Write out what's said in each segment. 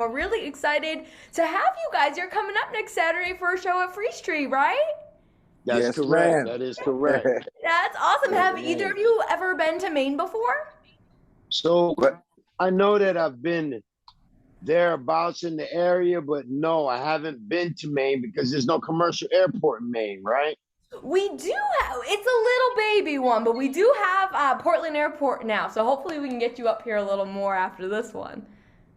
We're really excited to have you guys. You're coming up next Saturday for a show at Free Street, right? That's Yes, correct. ma'am. That is correct. That's awesome. Yes, Have either ma'am. of you ever been to Maine before? So But I know that I've been thereabouts in the area, but no, I haven't been to Maine because there's no commercial airport in Maine, right? We do have, it's a little baby one, but we do have Portland Airport now. So hopefully we can get you up here a little more after this one.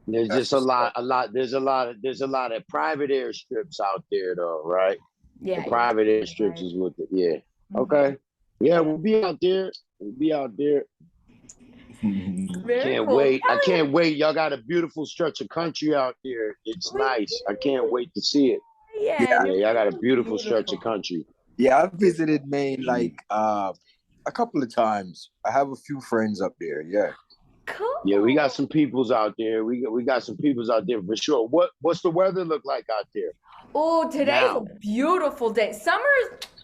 There's that's just what's up. there's a lot of private airstrips out there though, right? The Yeah, you're private airstrips right. is what the, yeah. Mhm. Okay. Yeah, Yeah, we'll be out there. We'll be out there. very Can't cool. wait. I can't wait. Y'all got a beautiful stretch of country out there. It's We nice. I can't do. wait to see it. Yeah, Yeah, Yeah, New y'all got a England's beautiful stretch of beautiful. country. yeah. I've visited Maine like a couple of times. I have a few friends up there. Yeah. Yeah, we got Cool. some peoples out there. We got some peoples out there for sure. What's the weather look like out there Oh, today's a now? beautiful day. Summer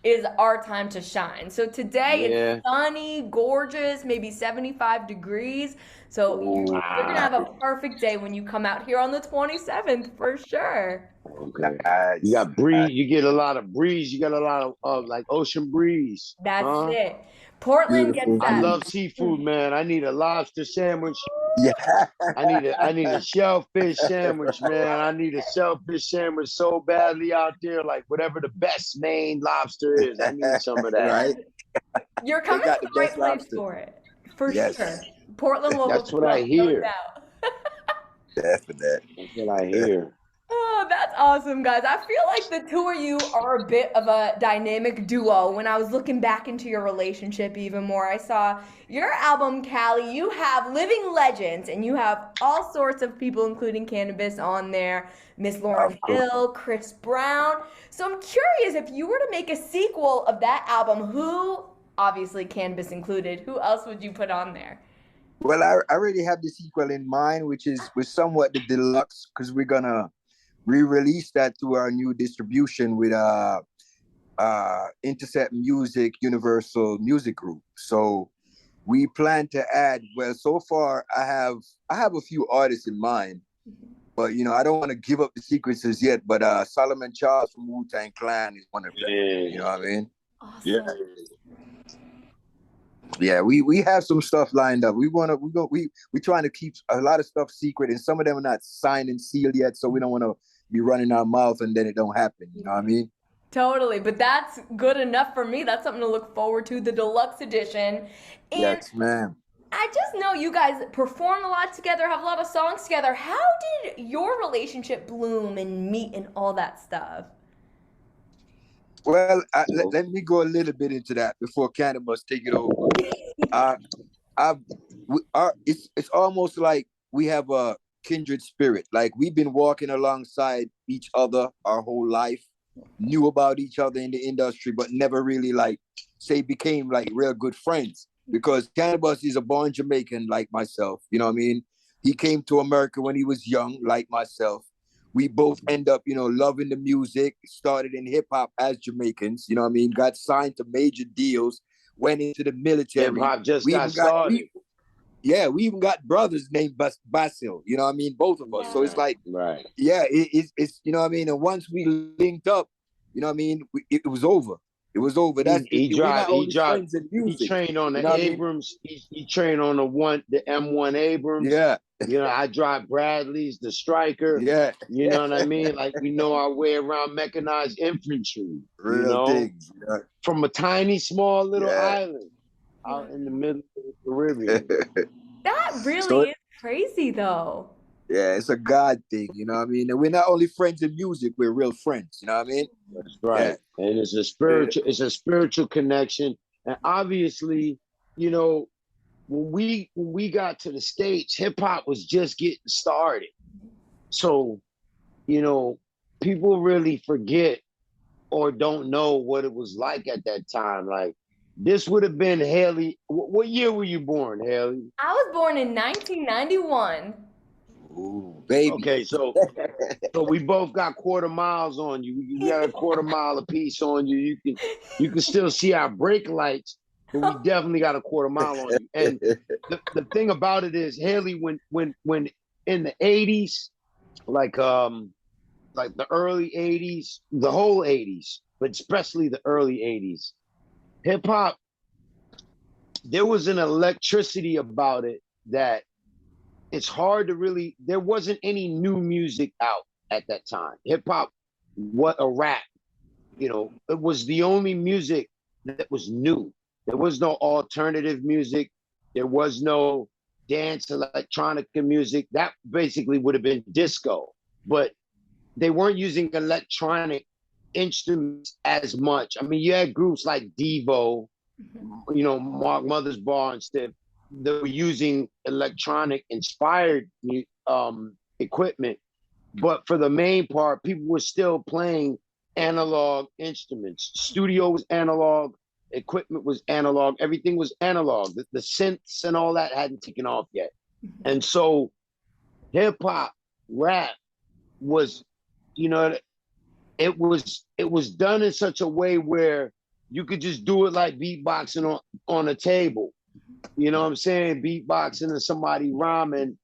is our time to shine. So today it's Yeah. sunny, gorgeous, maybe 75 degrees. So Oh, you're gonna have a Wow. perfect day when you come out here on the 27th for sure. Okay. You nice. got breeze. You get a lot of breeze. You got a lot of like ocean breeze. That's Huh? it. Portland gets Beautiful I that. love views. seafood, man. I need a lobster sandwich. Yeah. I need a shellfish sandwich, man. I need a shellfish sandwich so badly out there. Like whatever the best Maine lobster is, I need some of that. Right. You're They coming to got the the right best place lobster. for it, for sure. Yes, Portland will That's hook what you I up, no hear. doubt. definitely. That's what I hear. Oh, that's awesome, guys. I feel like the two of you are a bit of a dynamic duo. When I was looking back into your relationship even more, I saw your album, Callie. You have living legends, and you have all sorts of people, including Canibus, on there. Miss Of Lauren course. Hill, Chris Brown. So I'm curious if you were to make a sequel of that album, who, obviously Canibus included, who else would you put on there? Well, I already have the sequel in mind, which is somewhat the deluxe, because we're gonna re-release that through our new distribution with Intercept Music Universal Music Group. So we plan to add, well, so far I have a few artists in mind, but I don't want to give up the secrets as yet. But Solomon Charles from Wu-Tang Clan is one of them. You Yeah. know what I mean? Yeah. Awesome. Yeah, we have some stuff lined up. We trying to keep a lot of stuff secret, and some of them are not signed and sealed yet, so we don't want to be running our mouth and then it don't happen. You know what I mean? Totally, but that's good enough for me. That's something to look forward to, the deluxe edition. And Yes, ma'am. I just know you guys perform a lot together, have a lot of songs together. How did your relationship bloom and meet and all that stuff? Well, let me go a little bit into that before Canada take it over. Uh, I, it's almost like we have a kindred spirit. Like we've been walking alongside each other our whole life, knew about each other in the industry, but never really like say became like real good friends. Because Canibus is a born Jamaican like myself. You know what I mean? He came to America when he was young, like myself. We both end up, loving the music, started in hip hop as Jamaicans, you know what I mean? Got signed to major deals, went into the Hip military. hop just We got even got started. we even got brothers named Basil, you know what I mean? Both of us. So it's Yeah. like, Right. yeah, it's you know what I mean? And once we linked up, you know what I mean? It was over. It was over. We're not only friends in He music, trained on you the know what I mean? Abrams. He trained on the M1 Abrams. Yeah, I drive Bradley's, the Striker. yeah. You know what I mean? Like we know our way around mechanized infantry, Real things. Yeah. from a tiny, small little Yeah. island out in the middle of the Caribbean. That So really is crazy, though. yeah, it's a God thing, you know what I mean? And we're not only friends in music, we're real friends, you know what I mean? That's Yeah. right. And it's a spiritual connection. And obviously, you know, when we got to the States, hip hop was just getting started. So, you know, people really forget or don't know what it was like at that time. Like this would have been Haley. What year were you born, Haley? I was born in 1991. Ooh, baby. Okay, so we both got quarter miles on you. We got a quarter mile apiece on you. You can still see our brake lights, but we definitely got a quarter mile on you. And the thing about it is, Haley, when in the 80s, like the early 80s, the whole 80s, but especially the early 80s. Hip hop, there was an electricity about it that it's hard to really, there wasn't any new music out at that time. Hip hop, what a rap, it was the only music that was new. There was no alternative music. There was no dance electronica music. That basically would have been disco, but they weren't using electronic instruments as much. I mean, you had groups like Devo, Mark Mother's Bar and stuff that were using electronic inspired equipment. But for the main part, people were still playing analog instruments. Studio was analog, equipment was analog, everything was analog. The synths and all that hadn't taken off yet. And so hip hop, rap was, it was done in such a way where you could just do it like beatboxing on a table. You know what I'm saying? Beatboxing and somebody rhyming.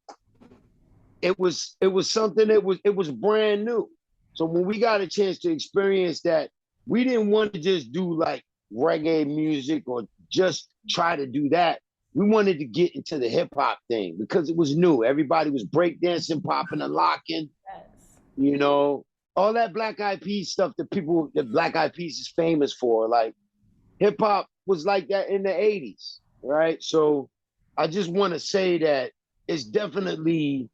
It was something it was brand new. So when we got a chance to experience that, we didn't want to just do like reggae music or just try to do that. We wanted to get into the hip hop thing because it was new. Everybody was breakdancing, popping and locking. Yes. All that Black Eyed Peas stuff that Black Eyed Peas is famous for. Like hip hop was like that in the 80s, right? So I just want to say that it's definitely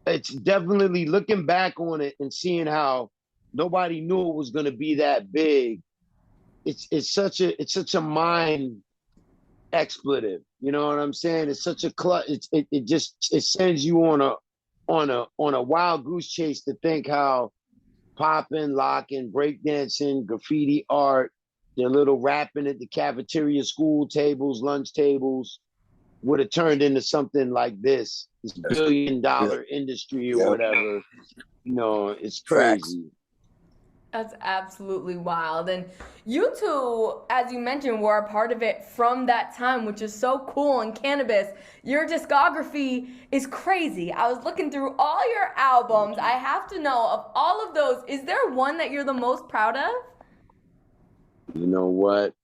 looking back on it and seeing how nobody knew it was going to be that big. It's such a mind expletive. You know what I'm saying? It's such a it sends you on a wild goose chase to think how popping, locking, breakdancing, graffiti art, the little rapping at the cafeteria, school tables, lunch tables would have turned into something like this billion-dollar industry or whatever. It's crazy. That's absolutely wild. And you two, as you mentioned, were a part of it from that time, which is so cool. And Canibus, your discography is crazy. I was looking through all your albums. I have to know, of all of those, is there one that you're the most proud of? You know what?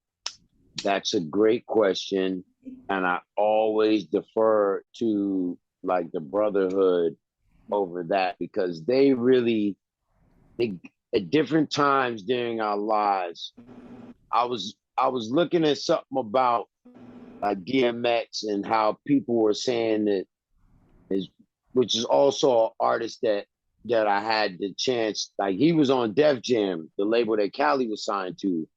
That's a great question. And I always defer to like the brotherhood over that because they at different times during our lives, I was looking at something about like DMX and how people were saying that which is also an artist that I had the chance, like he was on Def Jam, the label that Cali was signed to,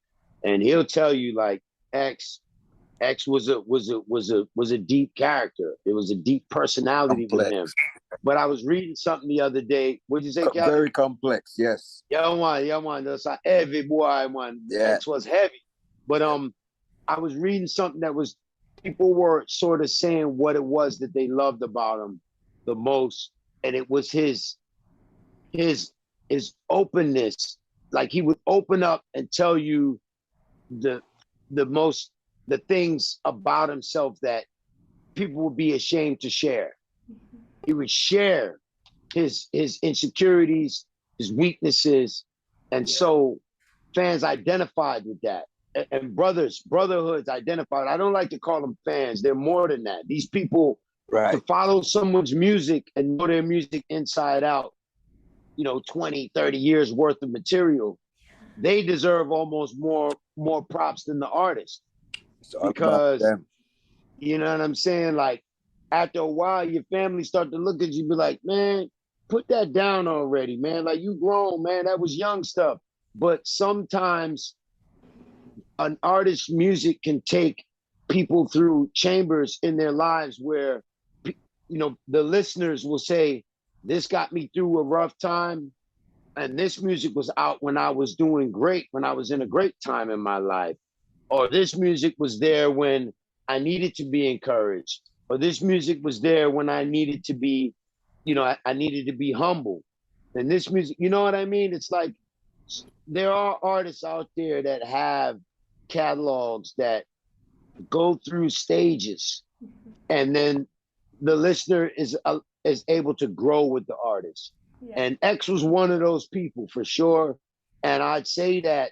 and he'll tell you like X was a deep character. It was a deep personality with him. But I was reading something the other day. What'd you say, Cal? Very complex, yes. Yeah, man. That's a heavy boy, man. Yeah. X was heavy. But I was reading something that was people were sort of saying what it was that they loved about him the most, and it was his openness. Like he would open up and tell you the things about himself that people would be ashamed to share. He would share his insecurities, his weaknesses, and so fans identified with that. And brotherhoods identified. I don't like to call them fans. They're more than that. These people to follow someone's music and know their music inside out, 20, 30 years worth of material, they deserve almost more props than the artist. Because you know what I'm saying? Like after a while, your family start to look at you, be like, man, put that down already, man. Like you grown, man. That was young stuff. But sometimes an artist's music can take people through chambers in their lives where, the listeners will say, this got me through a rough time. And this music was out when I was doing great, when I was in a great time in my life. Or this music was there when I needed to be encouraged. Or this music was there when I needed to be, I needed to be humble. And this music, you know what I mean? It's like, there are artists out there that have catalogs that go through stages. And then the listener is able to grow with the artist. Yeah. And X was one of those people for sure. And I'd say that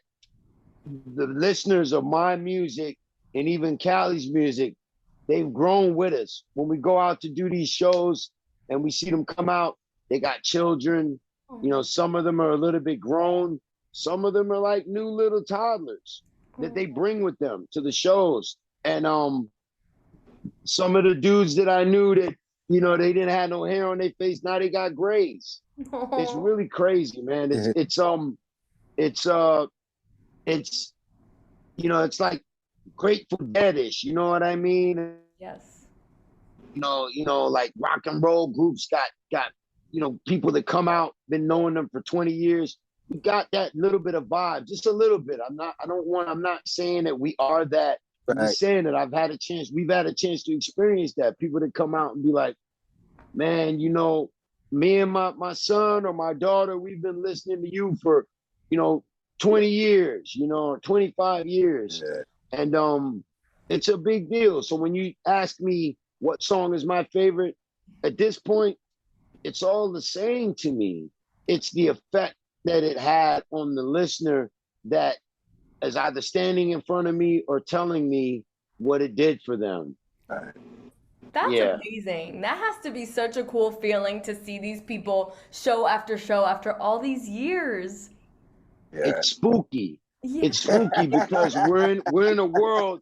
the listeners of my music and even Cali's music, they've grown with us. When we go out to do these shows and we see them come out, they got children. You know, some of them are a little bit grown. Some of them are like new little toddlers that they bring with them to the shows. And some of the dudes that I knew that, you know, they didn't have no hair on their face, now they got grays. It's really crazy, man. It's you know, it's like Grateful Deadish, you know what I mean? Yes. You know, like rock and roll groups got, you know, people that come out, been knowing them for 20 years. We got that little bit of vibe, just a little bit. I'm not saying that we are that. I'm just saying that we've had a chance to experience that. People that come out and be like, man, you know, me and my son or my daughter, we've been listening to you for, you know, 20 years, you know, 25 years. Yeah. And it's a big deal. So when you ask me what song is my favorite, at this point, it's all the same to me. It's the effect that it had on the listener that is either standing in front of me or telling me what it did for them. That's amazing. That has to be such a cool feeling to see these people show after all these years. Yeah. It's spooky. Yeah. It's spooky because we're in a world,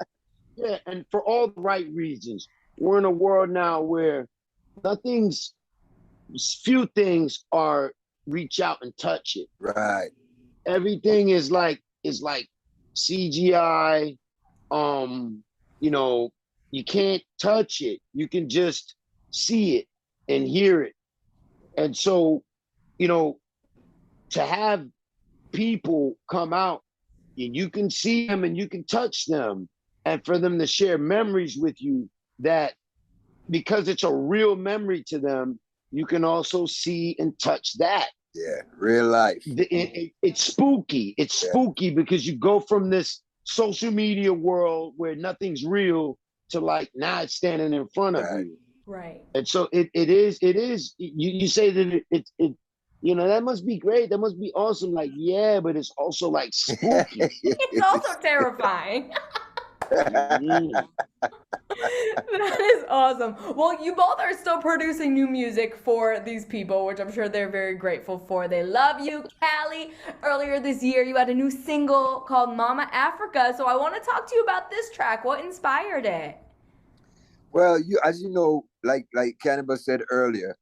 and for all the right reasons. We're in a world now where few things are reach out and touch it. Right. Everything is like CGI. You know, you can't touch it. You can just see it and hear it. And so, you know, to have people come out and you can see them and you can touch them, and for them to share memories with you that, because it's a real memory to them, you can also see and touch that. Yeah, real life. It's spooky. It's spooky because you go from this social media world where nothing's real to like now it's standing in front of you. Right. And so it is you say that it you know, that must be great, that must be awesome. Like, yeah, but it's also like spooky. It's also terrifying. Mm. That is awesome. Well, you both are still producing new music for these people, which I'm sure they're very grateful for. They love you. Cali, earlier this year, you had a new single called Mama Africa. So I want to talk to you about this track. What inspired it? Well, as you know, like Canibus said earlier,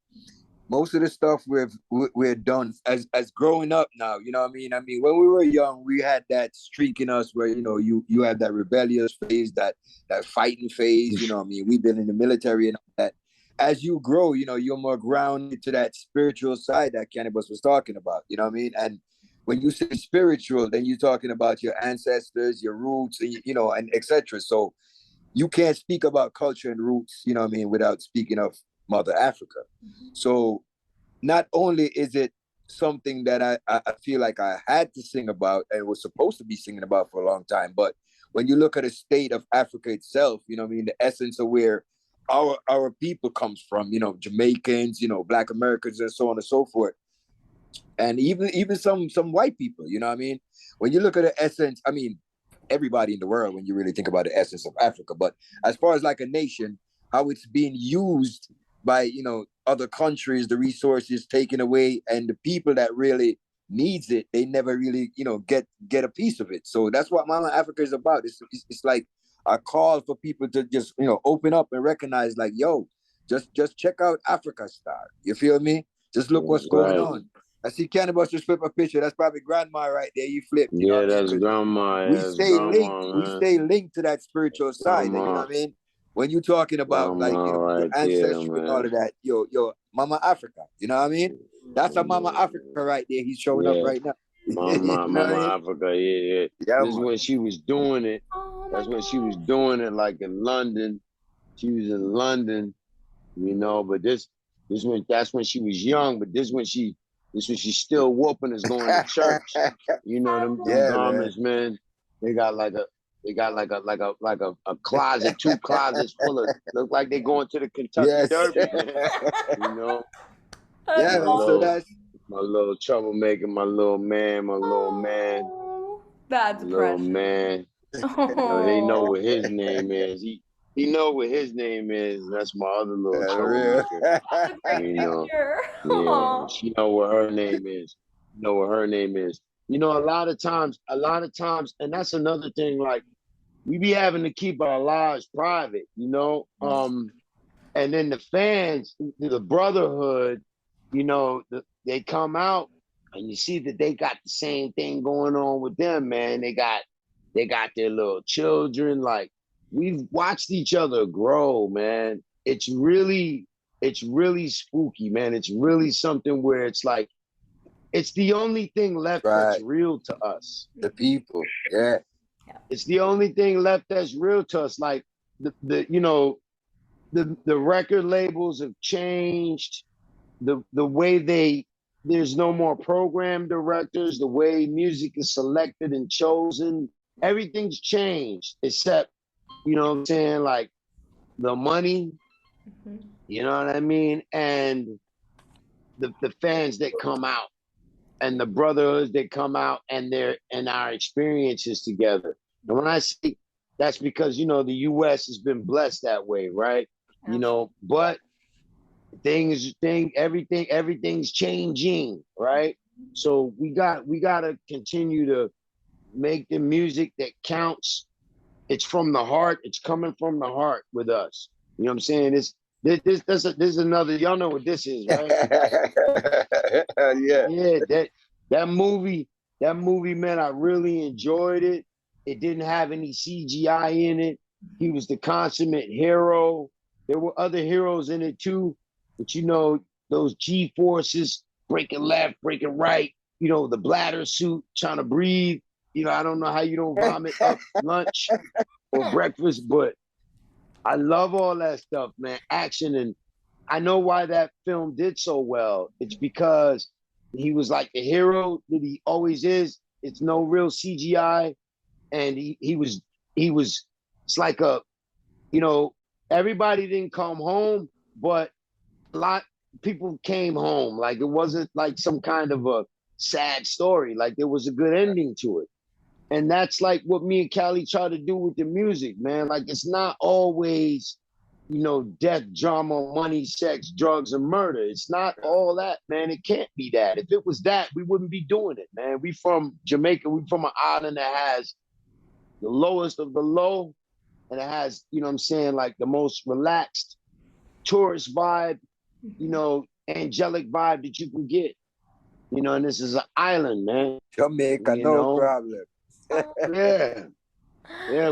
most of the stuff we're done as growing up now. You know what I mean? I mean, when we were young, we had that streak in us where, you know, you had that rebellious phase, that fighting phase. You know what I mean? We've been in the military and all that. As you grow, you know, you're more grounded to that spiritual side that Canibus was talking about. You know what I mean? And when you say spiritual, then you're talking about your ancestors, your roots, and, you know, and etc. So you can't speak about culture and roots, you know what I mean, without speaking of Mother Africa. So not only is it something that I feel like I had to sing about and was supposed to be singing about for a long time, but when you look at the state of Africa itself, you know what I mean, the essence of where our people comes from, you know, Jamaicans, you know, Black Americans and so on and so forth. And even some white people, you know what I mean? When you look at the essence, I mean, everybody in the world, when you really think about the essence of Africa, but as far as like a nation, how it's being used by, you know, other countries, the resources taken away, and the people that really needs it, they never really, you know, get a piece of it. So that's what Mama Africa is about. It's like a call for people to just, you know, open up and recognize, like, yo, just check out Africa Star. You feel me? Just look what's going on. I see Canibus just flip a picture. That's probably grandma right there. You flipped. You know that's grandma. We stay linked to that spiritual side. And, you know what I mean? When you're talking about like, you know, your ancestry and all of that, yo, Mama Africa, you know what I mean? That's a Mama Africa right there. He's showing up right now. Mama Africa, yeah. This is when she was doing it. That's when she was doing it, like in London. She was in London, you know. But that's when she was young. But this when she's still whooping, is going to church. You know them garments, man. They got like a closet, 2 closets full of, look like they going to the Kentucky Derby, man. You know? Yeah, so My little troublemaker, my little man, Oh, that's my little precious. man. You know, they know Oh, what his name is. He know what his name is. That's my other little Real. troublemaker. that's a great You know, picture. yeah, she know what her name is. You know what her name is. You know, a lot of times, and that's another thing. Like we be having to keep our lives private. You know, and then the fans, the brotherhood, you know, they come out and you see that they got the same thing going on with them, man. They got their little children. Like we've watched each other grow, man. It's really spooky, man. It's really something where it's like it's the only thing left that's Right. real to us. The people. Yeah. It's the only thing left that's real to us. Like the you know, the record labels have changed. The way there's no more program directors, the way music is selected and chosen, everything's changed except, you know what I'm saying, like the money, you know what I mean? And the fans that come out and the brotherhoods that come out and our experiences together. And when I say that's because, you know, the US has been blessed that way, right? You know, but everything's changing, right? So we gotta continue to make the music that counts. It's from the heart. It's coming from the heart with us. You know what I'm saying? This is another. Y'all know what this is, right? Yeah. Yeah, that movie, man, I really enjoyed it. It didn't have any CGI in it. He was the consummate hero. There were other heroes in it too, but you know, those G forces breaking left, breaking right, you know, the bladder suit, trying to breathe. You know, I don't know how you don't vomit up lunch or breakfast, but I love all that stuff, man. Action. And I know why that film did so well. It's because he was like the hero that he always is. It's no real CGI. And he was it's like a, you know, everybody didn't come home, but a lot people came home. Like it wasn't like some kind of a sad story. Like there was a good ending to it. And that's like what me and Callie try to do with the music, man. Like it's not always, you know, death, drama, money, sex, drugs, and murder. It's not all that, man. It can't be that. If it was that, we wouldn't be doing it, man. We from Jamaica. We from an island that has the lowest of the low, and it has, you know what I'm saying, like the most relaxed tourist vibe, you know, angelic vibe that you can get. You know, and this is an island, man. Jamaica, You no know? problem. Yeah. Yeah,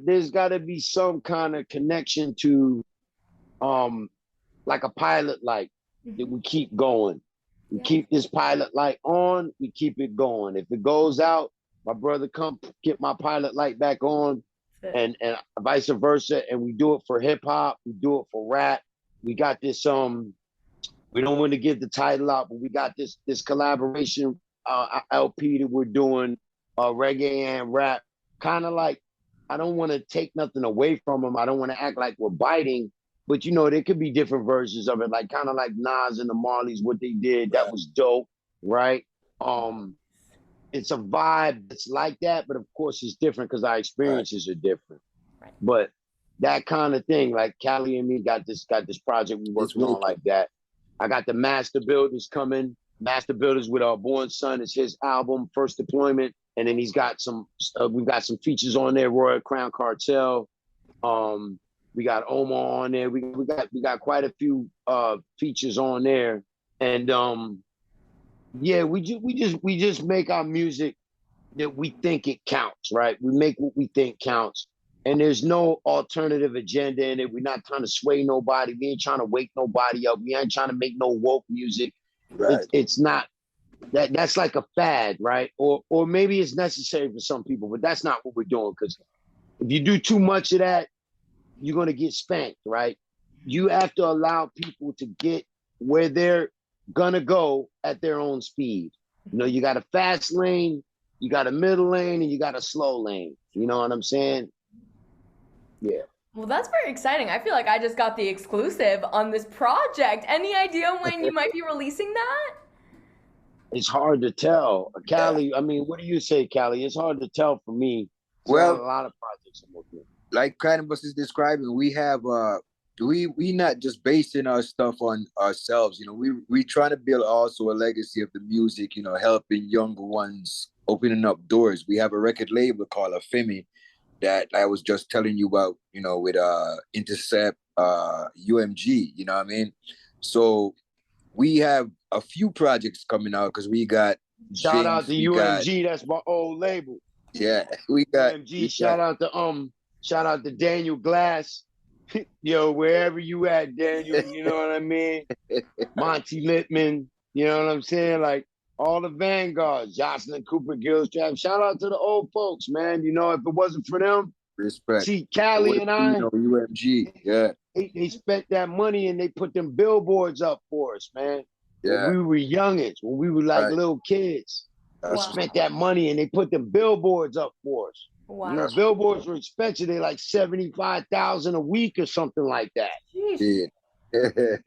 there's gotta be some kind of connection to like a pilot light that we keep going. We keep this pilot light on, we keep it going. If it goes out, my brother come get my pilot light back on, and vice versa. And we do it for hip hop, we do it for rap. We got this we don't want to give the title out, but we got this collaboration LP that we're doing, reggae and rap. Kind of like, I don't want to take nothing away from them. I don't want to act like we're biting, but you know, there could be different versions of it, like kind of like Nas and the Marleys, what they did, that was dope, right? It's a vibe that's like that, but of course it's different because our experiences are different. Right. But that kind of thing, like Callie and me got this project we working on like that. I got the Master Builders coming. Master Builders with our Born Son is his album, First Deployment, and then he's got some. We've got some features on there. Royal Crown Cartel. We got Omar on there. We got quite a few features on there, and yeah, we just make our music that we think it counts, right? We make what we think counts. And there's no alternative agenda in it. We're not trying to sway nobody. We ain't trying to wake nobody up. We ain't trying to make no woke music. Right. It's not that's like a fad, right? Or maybe it's necessary for some people, but that's not what we're doing. Because if you do too much of that, you're gonna get spanked, right? You have to allow people to get where they're gonna go at their own speed. You know, you got a fast lane, you got a middle lane, and you got a slow lane. You know what I'm saying? Yeah. Well, that's very exciting. I feel like I just got the exclusive on this project. Any idea when you might be releasing that? It's hard to tell. Callie, I mean, what do you say, Callie? It's hard to tell for me. So I have Well, a lot of projects I'm working on. like Canibus is describing, we have we not just basing our stuff on ourselves. You know, we trying to build also a legacy of the music. You know, helping younger ones, opening up doors. We have a record label called Afemi that I was just telling you about. You know, with Intercept, UMG. You know what I mean? So we have a few projects coming out because we got Shout out Jinx, to we got UMG. That's my old label. yeah, we got UMG. Shout out to Daniel Glass. Yo, wherever you at, Daniel, you know what I mean? Monty Littman, you know what I'm saying? Like all the vanguards, Jocelyn Cooper, Gilstrap. Shout out to the old folks, man. You know, if it wasn't for them, respect. see, Callie and I, You know, UMG, yeah, they spent that money and they put them billboards up for us, man. When yeah, we were youngins, when we were like right. little kids, they That's Wow. spent that money and they put them billboards up for us. You know, Wow. billboards were expensive. They like 75,000 a week or something like that. Sheesh. yeah.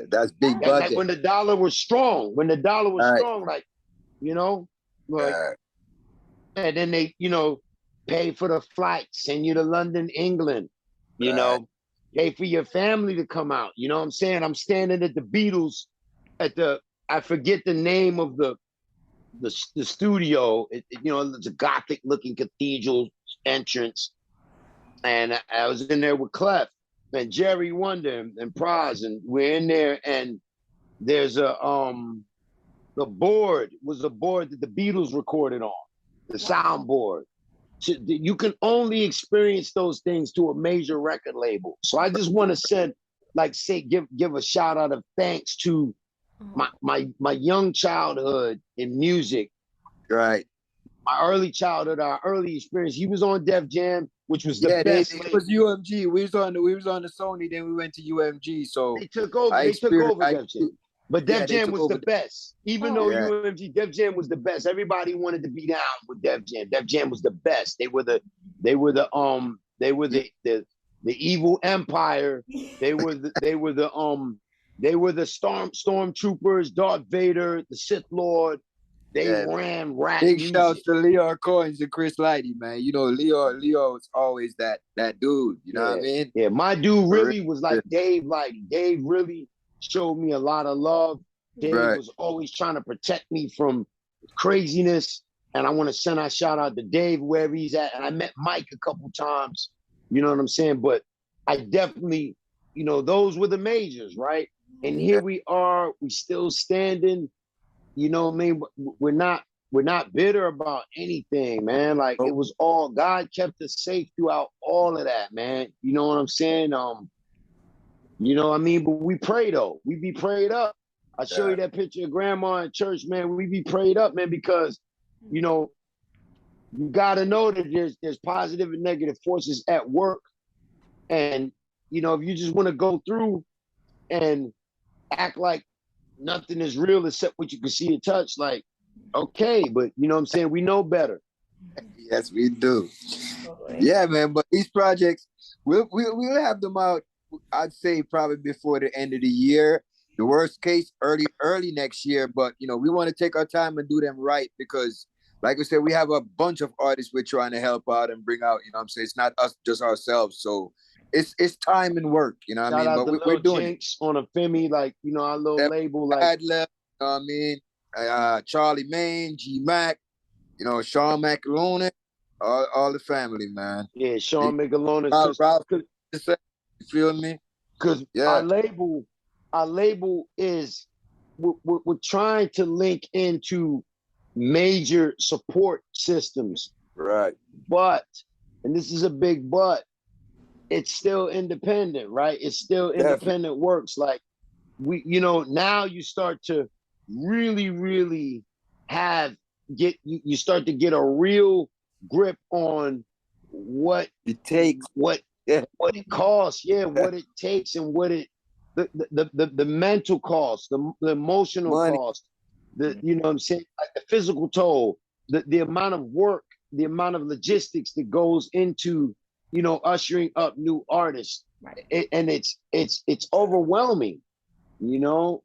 That's big That's like budget. when the dollar was strong. When the dollar was Right. strong, like, you know, like, and then they, you know, pay for the flight, send you to London, England, you Right. know, pay for your family to come out. You know what I'm saying? I'm standing at the Beatles at the, I forget the name of the studio. You know, it's a Gothic looking cathedral entrance. And I was in there with Clef and Jerry Wonder and Praz, and we're in there, and there's the board was a board that the Beatles recorded on, the soundboard. So you can only experience those things to a major record label. So I just want to send, like, say, give a shout out of thanks to my young childhood in music, Right. my early childhood, our early experience. He was on Def Jam, which was the best. It was UMG. We was on the Sony, then we went to UMG. So They took over. I They took over experienced. Def Jam. But Def they Jam took was the over. best. Even though UMG, Def Jam was the best. Everybody wanted to be down with Def Jam. Def Jam was the best. They were the evil empire. They were the stormtroopers, Darth Vader, the Sith Lord. They ran rap Big music. shouts to Leo Coins and Chris Lighty, man. You know, Leo is always that dude. You know what I mean? Yeah, my dude really was like Dave Lighty. Dave really showed me a lot of love. Dave was always trying to protect me from craziness. And I want to send a shout out to Dave wherever he's at. And I met Mike a couple times. You know what I'm saying? But I definitely, you know, those were the majors, right? And here we are, we still standing. You know what I mean? We're not bitter about anything, man. Like it was all, God kept us safe throughout all of that, man. You know what I'm saying? You know what I mean? But we pray though. We be prayed up. I show you that picture of grandma in church, man. We be prayed up, man, because you know, you gotta know that there's positive and negative forces at work. And you know, if you just want to go through and act like nothing is real except what you can see and touch, like, okay, but you know what I'm saying? We know better. Yes, we do. Yeah, man. But these projects, we'll have them out, I'd say probably before the end of the year. The worst case, early next year. But you know, we want to take our time and do them right because, like I said, we have a bunch of artists we're trying to help out and bring out. You know what I'm saying? It's not us, just ourselves. So it's time and work. You know what I mean? But we're doing Jinx on a Femi, like, you know, our little label, like Ad Lib, you know what I mean? Charlie Maine, G Mac, you know, Sean McAloon, all the family, man. Yeah, Sean McAloon, Ralph, you feel me? Because our label is we're trying to link into major support systems, right? But, and this is a big but, it's still independent, right? It's still independent works. Like you know, now you start to really you start to get a real grip on what it takes, what it costs, what it takes, and what it the mental cost, the emotional cost, you know what I'm saying, like the physical toll, the amount of work, the amount of logistics that goes into ushering up new artists. Right. And it's overwhelming, you know.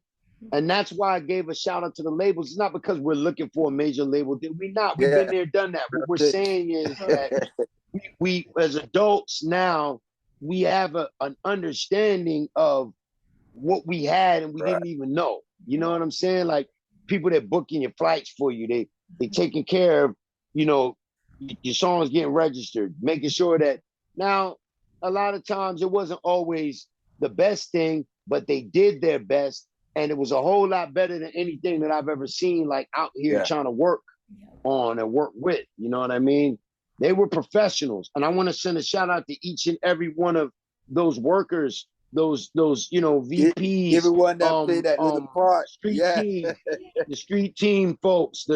And that's why I gave a shout out to the labels. It's not because we're looking for a major label. We're not. We've been Yeah. there, done that. What we're saying is that we as adults now, we have an understanding of what we had and we Right. didn't even know. You know what I'm saying? Like people that booking your flights for you, they taking care of, your songs getting registered, making sure that now a lot of times it wasn't always the best thing, but they did their best. And it was a whole lot better than anything that I've ever seen, like out here trying to work on and work with. You know what I mean? They were professionals. And I want to send a shout out to each and every one of those workers, those VPs, everyone that played that little part. Street team, the street team folks,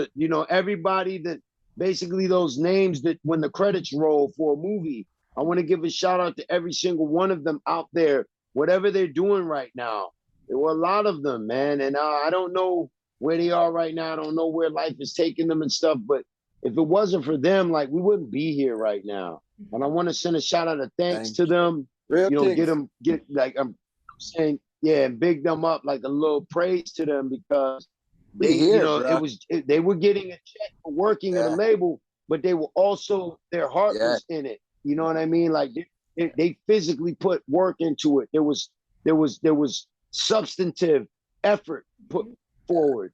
everybody that basically those names that when the credits roll for a movie, I want to give a shout out to every single one of them out there, whatever they're doing right now. There were a lot of them, man. And I don't know where they are right now. I don't know where life is taking them and stuff. But if it wasn't for them, like we wouldn't be here right now. And I want to send a shout out of thanks to them. Real I'm saying, and big them up, like a little praise to them because they were getting a check for working at a label, but they were also, their heart was in it. You know what I mean? Like they physically put work into it. There was substantive effort put forward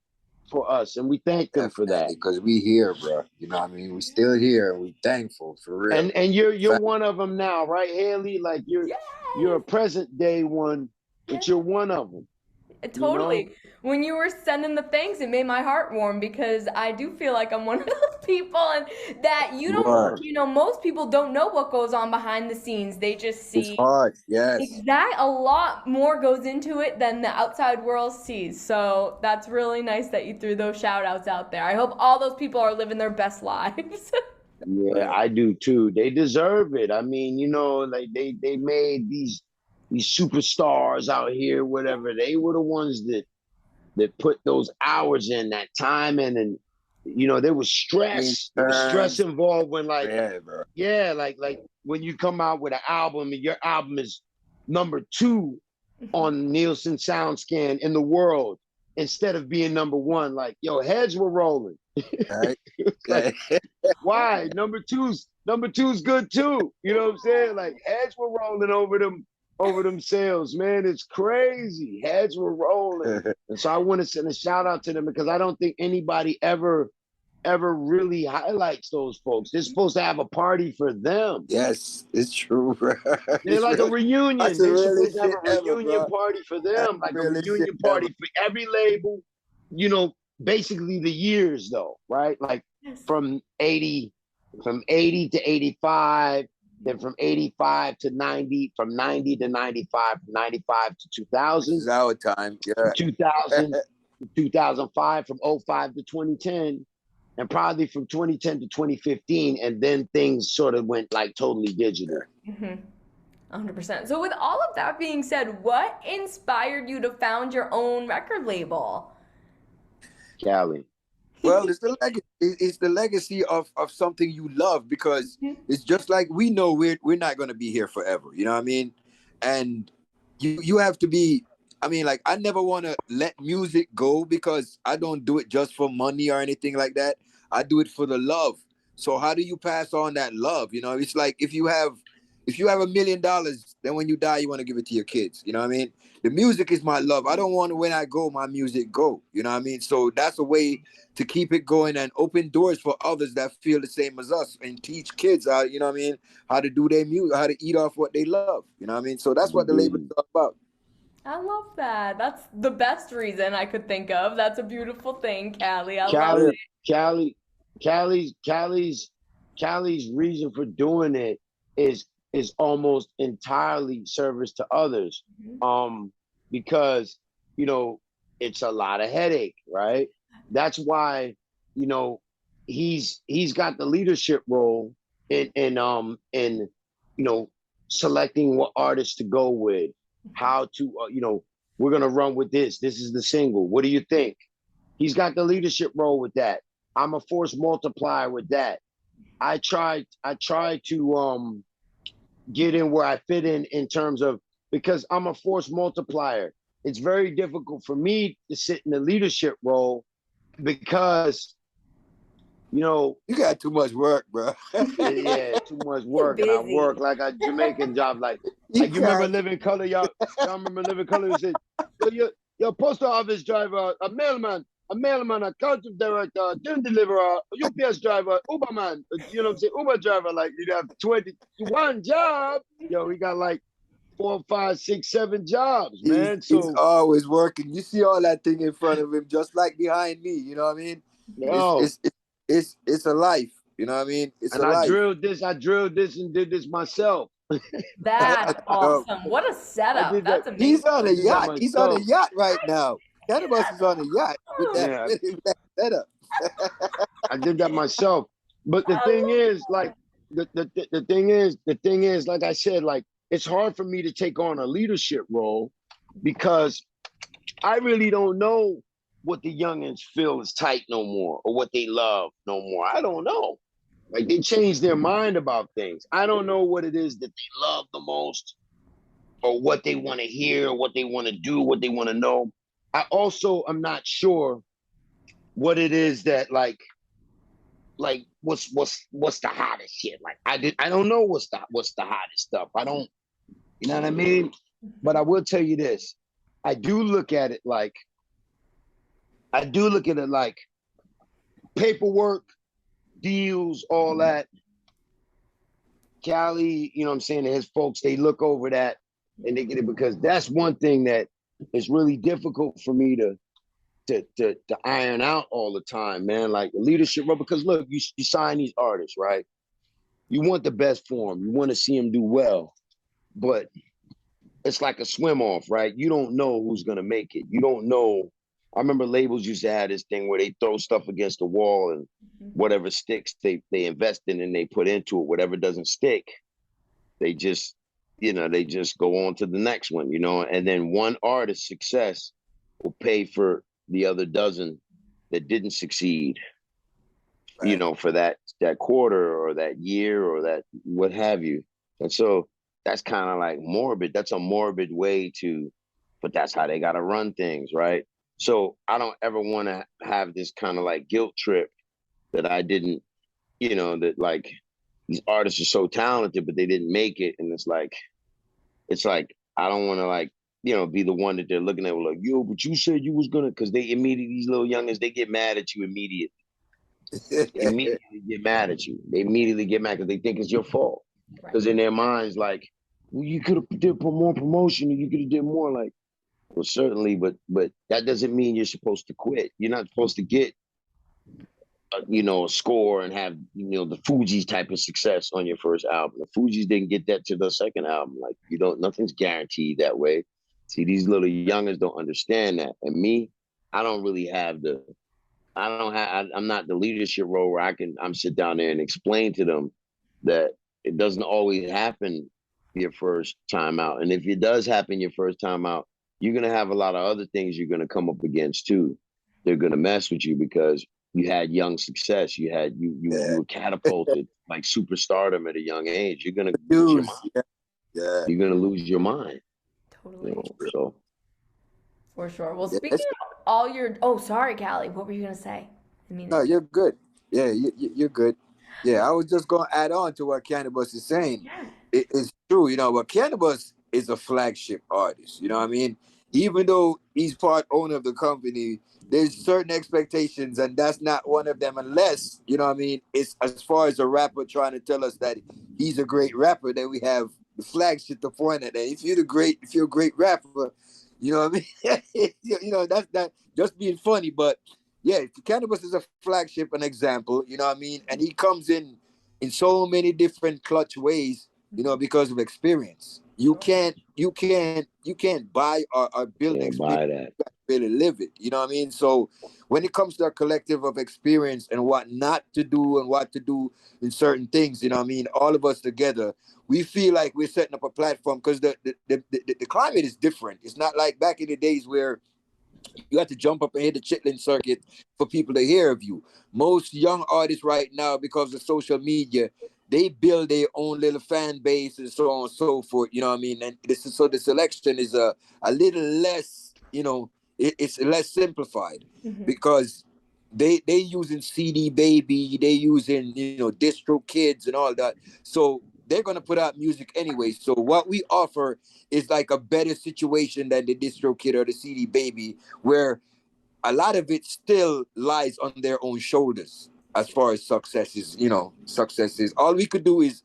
for us, and we thank them for that. Because we here, bro. You know what I mean? We still here. We thankful for real. And you're one of them now, right, Haley? Like you're a present day one, but you're one of them. Totally. When you were sending the thanks, it made my heart warm because I do feel like I'm one of those people and that you don't, most people don't know what goes on behind the scenes. They just see. It's hard, yes. Exactly. A lot more goes into it than the outside world sees. So that's really nice that you threw those shout outs out there. I hope all those people are living their best lives. Yeah, I do too. They deserve it. I mean, like they made these superstars out here, whatever. They were the ones that put those hours in, that time in, and there was stress. There was stress involved when like when you come out with an album and your album is number 2 on Nielsen SoundScan in the world instead of being number 1. Like, heads were rolling. Like, why? Number two's good too. You know what I'm saying? Like heads were rolling over them sales, man. It's crazy. Heads were rolling. And so I want to send a shout out to them because I don't think anybody ever really highlights those folks. They're supposed to have a party for them. Yes, it's true, bro. They're like a reunion. They're supposed to have a reunion party for them, like a reunion party for every label, basically the years though, right? Like from 80 to 85, then from 85 to 90, from 90 to 95, from 95 to 2000. This is our time, 2000, 2005, from 05 to 2010, and probably from 2010 to 2015, and then things sort of went like totally digital. 100%. So with all of that being said, what inspired you to found your own record label? Cali. Well, it's the legacy of something you love, because it's just like we know we're not going to be here forever. You know what I mean? And you have to be, I mean, like, I never want to let music go because I don't do it just for money or anything like that. I do it for the love. So how do you pass on that love? It's like if you have $1 million, then when you die, you want to give it to your kids. You know what I mean? The music is my love. I don't want, when I go, my music go. You know what I mean? So that's a way to keep it going and open doors for others that feel the same as us, and teach kids how, you know what I mean, how to do their music, how to eat off what they love. You know what I mean? So that's what the label is all about. I love that. That's the best reason I could think of. That's a beautiful thing, Callie. I love it. Callie's reason for doing it is almost entirely service to others. Because, it's a lot of headache, right? That's why, he's got the leadership role in selecting what artists to go with, how to, we're going to run with this. This is the single. What do you think? He's got the leadership role with that. I'm a force multiplier with that. I try to get in where I fit in terms of, because I'm a force multiplier. It's very difficult for me to sit in the leadership role because, you know, You got too much work, bro. yeah, too much work, and I Busy. work like a Jamaican job. You Like you remember can't. Living Color, y'all remember Living Color? You said, your post office driver, a mailman, a content director, tin deliverer, UPS driver, Uberman. You know what I'm saying? Uber driver. Like you have 21 job. Yo, we got like 4, 5, 6, 7 jobs, man. He's So always working. You see all that thing in front of him, just like behind me. You know what I mean? It's yo, it's it's a life. You know what I mean? It's and a life. I drilled this and did this myself. That's Yo, awesome. What a I setup. did that. That's he's amazing. on I a did that yacht. He's on a myself. yacht right now. Canibus is on a yacht with that, Yeah, with that setup. I did that myself. But the I thing love is, like, the thing is, like I said, like, it's hard for me to take on a leadership role because I really don't know what the youngins feel is tight no more or what they love no more. I don't know. Like, they change their mind about things. I don't know what it is that they love the most or what they want to hear, what they want to do, what they want to know. I also am not sure what it is that like what's the hottest shit. Like I don't know what's the hottest stuff. I don't, you know what I mean? But I will tell you this. I do look at it like paperwork, deals, all that. Cali, you know what I'm saying, and his folks, they look over that and they get it, because that's one thing that is really difficult for me to iron out all the time, man. Like the leadership role, because look, you sign these artists, right? You want the best for them. You want to see them do well, but it's like a swim off, right? You don't know who's gonna make it. You don't know. I remember labels used to have this thing where they throw stuff against the wall and whatever sticks they invest in and they put into it. Whatever doesn't stick, they just, they just go on to the next one, and then one artist's success will pay for the other dozen that didn't succeed, Right. for that quarter or that year or that what have you. And so that's kind of like morbid. That's a morbid way but that's how they got to run things, right? So I don't ever want to have this kind of like guilt trip that I didn't, that like these artists are so talented, but they didn't make it. And it's like I don't want to like, be the one that they're looking at like, yo, but you said you was gonna, because they immediately, these little youngins, they get mad at you immediately. They immediately get mad at you. They immediately get mad because they think it's your fault. Because in their minds, like, well, you could have did more promotion, and you could have did more. Like, well, certainly, but that doesn't mean you're supposed to quit. You're not supposed to get, a score and have, the Fugees type of success on your first album. The Fugees didn't get that to the second album. Like, nothing's guaranteed that way. See, these little youngers don't understand that. And me, I don't really have I'm not the leadership role where I'm sit down there and explain to them that it doesn't always happen your first time out. And if it does happen your first time out, you're going to have a lot of other things you're going to come up against too. They're going to mess with you because you had young success. You were catapulted like superstardom at a young age. You're going to lose your mind. Yeah. You're going to lose your mind. Totally. So. For sure. Well, speaking of all your, sorry, Callie, what were you gonna say? No, you're good. Yeah, you're good. Yeah, I was just gonna add on to what Canibus is saying. Yeah. It's true, but Canibus is a flagship artist. You know what I mean? Even though he's part owner of the company, there's certain expectations, and that's not one of them. Unless, you know what I mean, it's as far as a rapper trying to tell us that he's a great rapper, then we have the flagship to point at that. If you're a great rapper, you know what I mean? That's that just being funny, but yeah, Canibus is a flagship, an example, you know what I mean? And he comes in so many different clutch ways, because of experience. You can't buy or build Can't experience. buy that. You really live it. You know what I mean? So when it comes to a collective of experience and what not to do and what to do in certain things, you know what I mean? All of us together, we feel like we're setting up a platform because the climate is different. It's not like back in the days where you have to jump up and hit the chitlin circuit for people to hear of you. Most young artists right now, because of social media, they build their own little fan base and so on and so forth. You know what I mean? And this is, so the selection is a little less, you know, it's less simplified because they using CD Baby, they using, you know, Distro Kids and all that. So they're gonna put out music anyway. So what we offer is like a better situation than the Distro Kid or the CD Baby, where a lot of it still lies on their own shoulders as far as success is, you know, success is. All we could do is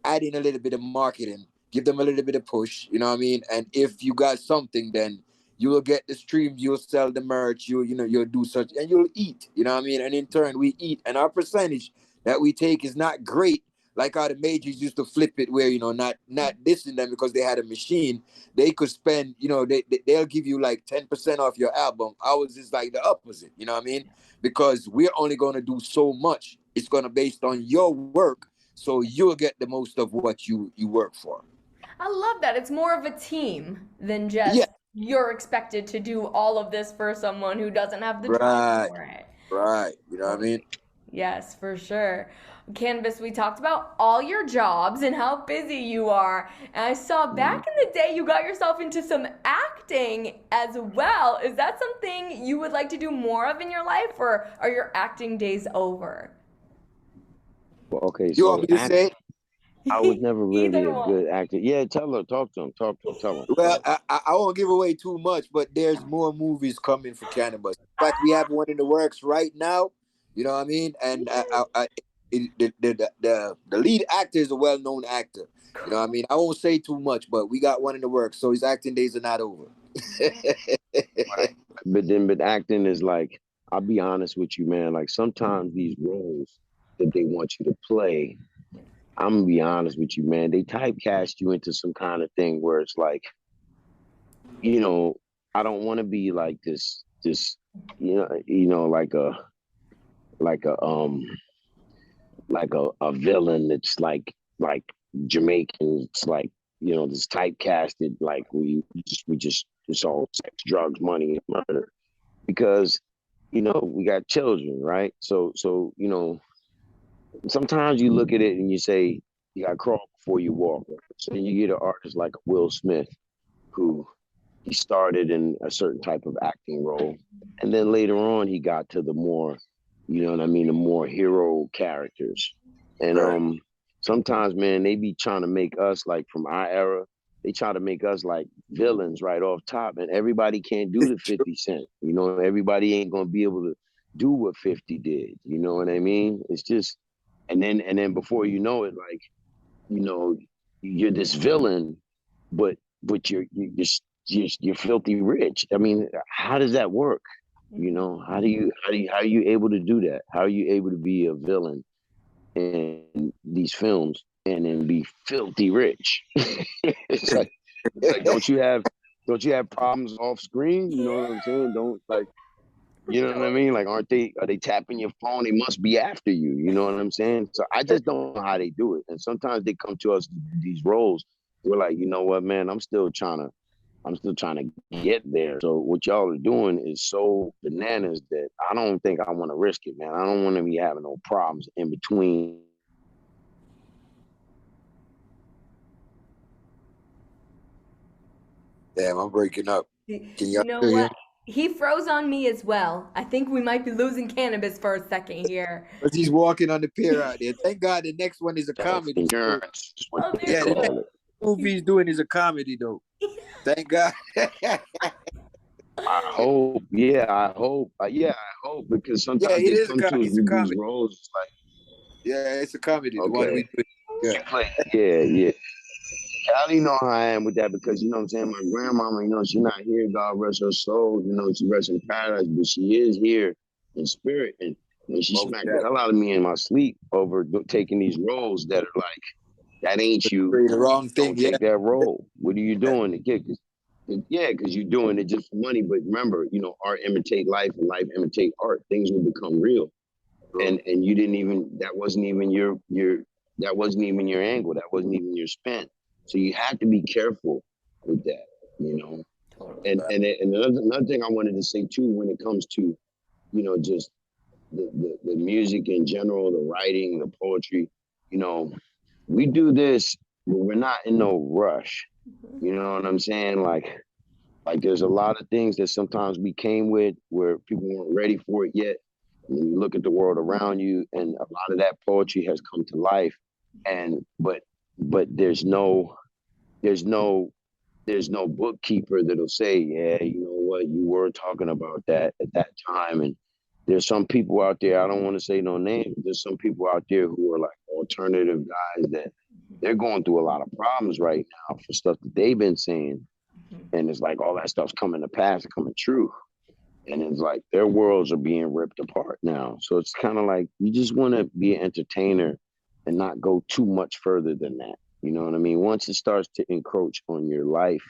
add in a little bit of marketing, give them a little bit of push, you know what I mean? And if you got something, then you will get the streams, you'll sell the merch, you know, you'll do such, and you'll eat, you know what I mean? And in turn, we eat. And our percentage that we take is not great, like how the majors used to flip it, where, you know, not dissing them because they had a machine. They could spend, you know, they'll give you like 10% off your album. Ours is like the opposite, you know what I mean? Because we're only going to do so much. It's going to based on your work, so you'll get the most of what you work for. I love that. It's more of a team than just you're expected to do all of this for someone who doesn't have the time for it. Right. You know what I mean? Yes, for sure. Canibus, we talked about all your jobs and how busy you are. And I saw back in the day you got yourself into some acting as well. Is that something you would like to do more of in your life, or are your acting days over? Well, okay, You so want me to say? I was never really Either a one. good actor. Yeah, tell her, talk to him, tell him. Well, I won't give away too much, but there's more movies coming for Canibus. In fact, we have one in the works right now. You know what I mean? And the lead actor is a well-known actor. You know what I mean? I won't say too much, but we got one in the works, so his acting days are not over. But acting is like, I'll be honest with you, man. Like sometimes these roles that they want you to play, I'm gonna be honest with you, man. They typecast you into some kind of thing where it's like, you know, I don't want to be like this, like a villain that's like Jamaican. It's like, you know, this typecasted, like we just it's all sex, drugs, money, and murder. Because, you know, we got children, right? So you know, sometimes you look at it and you say you got to crawl before you walk. So you get an artist like Will Smith, who he started in a certain type of acting role, and then later on he got to the more, you know what I mean, the more hero characters. And sometimes, man, they be trying to make us, like, from our era, they try to make us like villains right off top, and everybody can't do the 50 Cent. You know, everybody ain't gonna be able to do what 50 did. You know what I mean? It's just, and then before you know it, like, you know, you're this villain, but you're filthy rich. I mean, how does that work? You know, how are you able to do that? How are you able to be a villain in these films and then be filthy rich? it's like don't you have problems off screen? You know what I'm saying? Don't, like, you know what I mean? Like, are they tapping your phone? They must be after you. You know what I'm saying? So I just don't know how they do it. And sometimes they come to us these roles. We're like, you know what, man? I'm still trying to get there. So what y'all are doing is so bananas that I don't think I want to risk it, man. I don't want to be having no problems in between. Damn, I'm breaking up. Can You y'all know still hear what? me? He froze on me as well. I think we might be losing Canibus for a second here. Because he's walking on the pier out there. Thank God the next one is a comedy. Insurance, is what Oh, they Yeah, the next call it. movie he's doing is a comedy, though. Thank God. I hope, yeah, I hope, because Yeah, sometimes it they is come to us it's a with these comedy. roles. It's like, Yeah, it's a comedy. The one we okay, do. Yeah. yeah. Callie know how I am with that, because, you know what I'm saying, my grandmama, you know, she's not here, God rest her soul, you know, she rests in paradise, but she is here in spirit. And she Most smacked the definitely. hell out of me in my sleep over taking these roles that are like, that ain't you. The wrong thing. Don't Yeah. take that role. What are you doing? Yeah, because you're doing it just for money. But remember, you know, art imitate life and life imitate art. Things will become real. And you didn't even, that wasn't even that wasn't even your angle. That wasn't even your spin. So you have to be careful with that, you know. Totally. And another thing I wanted to say too, when it comes to, you know, just the music in general, the writing, the poetry, you know, we do this, but we're not in no rush. Mhm. You know what I'm saying? Like there's a lot of things that sometimes we came with where people weren't ready for it yet. And then you look at the world around you, and a lot of that poetry has come to life. And but there's no there's no bookkeeper that'll say, yeah, you know what, you were talking about that at that time. And there's some people out there, I don't want to say no names, but there's some people out there who are like alternative guys that they're going through a lot of problems right now for stuff that they've been saying. Mhm. And it's like all that stuff's coming to pass and coming true. And it's like their worlds are being ripped apart now. So it's kind of like you just want to be an entertainer and not go too much further than that. You know what I mean? Once it starts to encroach on your life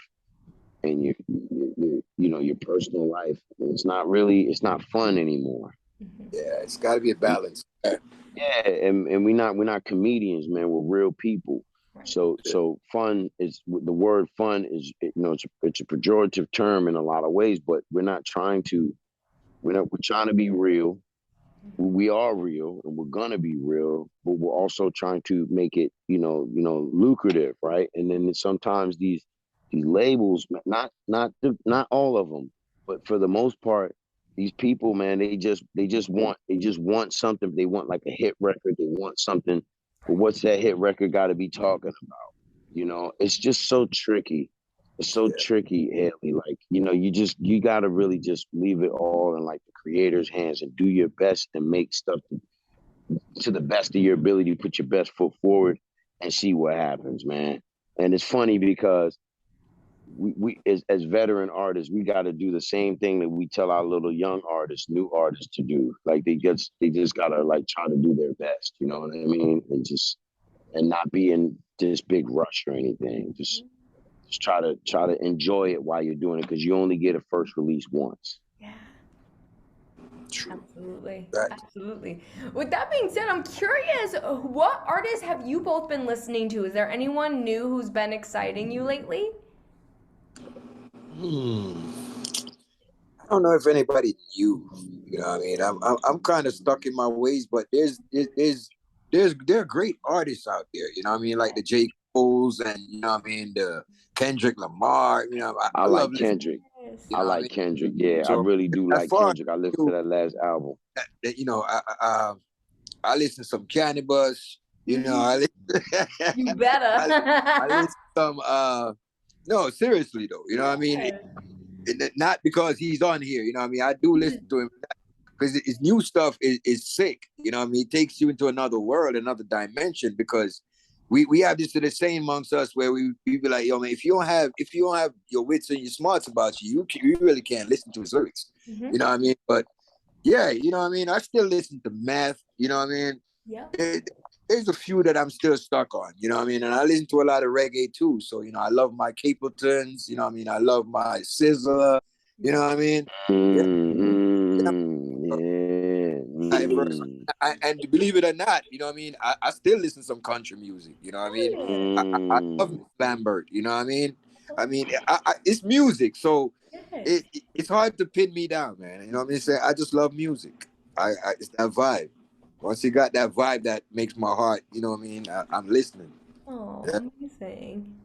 and your personal life, it's not fun anymore. Mhm. Yeah, it's got to be a balance. Yeah, and we're not comedians, man. We're real people. Right. So fun is the word fun is it's a pejorative term in a lot of ways, but we're trying to be real. We are real and we're gonna be real, but we're also trying to make it, lucrative, right? And then sometimes these labels, not all of them, but for the most part, these people, man, they just want something. They want like a hit record. They want something. But what's that hit record got to be talking about? It's just so tricky. It's so Yeah, tricky, Haley. Like, you gotta really just leave it all in like the creator's hands and do your best and make stuff to the best of your ability, put your best foot forward and see what happens, man. And it's funny because we as veteran artists, we got to do the same thing that we tell our little young artists, new artists to do. Like they just gotta like try to do their best. You know what I mean? And not be in this big rush or anything. Just try to enjoy it while you're doing it because you only get a first release once. Yeah. true. Absolutely. That Absolutely. With that being said, I'm curious, what artists have you both been listening to? Is there anyone new who's been exciting you lately? hmm. I don't know if anybody knew. You know what I mean? I'm kind of stuck in my ways, but there are great artists out there. You know what I mean? Like the J. Cole's and you know what I mean the Kendrick Lamar. You know, I I love like listening. Kendrick. Yes. You I know what I like mean? Kendrick. Yeah, I So really do as like far as Kendrick. I listened to you, that last album. you know, I listen to some Canibus. You know, Mhm. You better. I listen to some no, seriously though. You know what I mean? Yes. Not because he's on here. You know what I mean? I do listen to him because his new stuff is sick. You know what I mean? It takes you into another world, another dimension because we have this to the same amongst us where we be like, yo, man, if you don't have your wits and your smarts about you really can't listen to his lyrics. Mhm. You know what I mean? But yeah, you know what I mean? I still listen to math, you know what I mean? Yep. There's a few that I'm still stuck on, you know what I mean? And I listen to a lot of reggae too. So, you know, I love my Capletons, you know what I mean? I love my Sizzler, you know what I mean? Yeah, yeah, Yeah. diverse. And believe it or not, you know what I mean? I still listen to some country music, you know what I Oh mean? I love Miss Mm. Lambert, you know what I mean? I yeah. mean, it's music, so Yes. it's hard to pin me down, man. You know what I mean? Say I just love music. It's that vibe. Once you got that vibe, that makes my heart. You know what I mean? I'm listening. Oh, Yeah, amazing.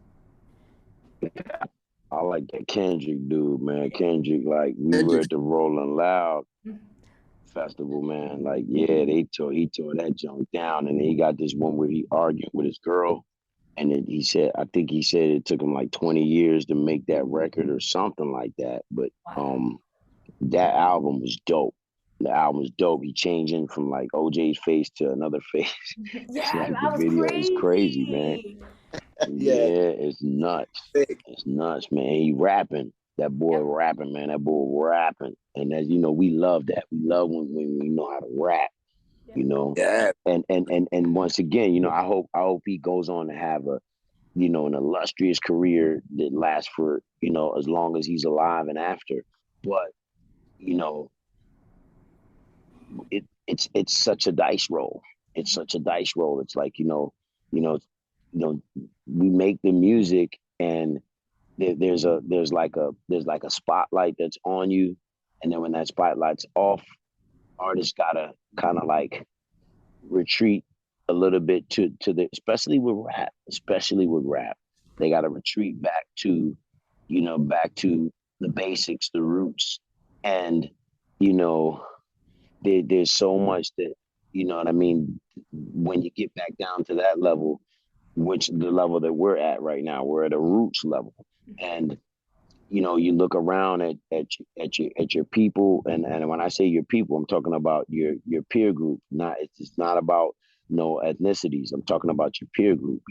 I like that Kendrick dude, man. Kendrick, like we were Kendrick. at the Rolling Loud festival, man. Like, yeah, he tore that junk down, and then he got this one where he argued with his girl, and then I think he said it took him like 20 years to make that record or something like that. But Wow. that album was dope. The album was dope. He changing from like OJ's face to another face. It's Yes, like the that was video is crazy, man. crazy. Yeah, Yeah, it's nuts. big. It's nuts, man. He rapping. That boy Yep. rapping, man. That boy rapping. And as you know, we love that. We love when we know how to rap, you Yep. know. Yeah, And once again, I hope he goes on to have an illustrious career that lasts for, as long as he's alive and after. But, you know, it's such a dice roll. It's such a dice roll. It's like, you know, we make the music and there's like a spotlight that's on you, and then when that spotlight's off, artists gotta kind of like retreat a little bit to the, especially with rap, they got to retreat back to, back to the basics, the roots. And, you know, there's so much that, you know what I mean, when you get back down to that level, which the level that we're at right now, we're at a roots level. And you look around at your people, and when I say your people, I'm talking about your peer group. It's not about no ethnicities. I'm talking about your peer group.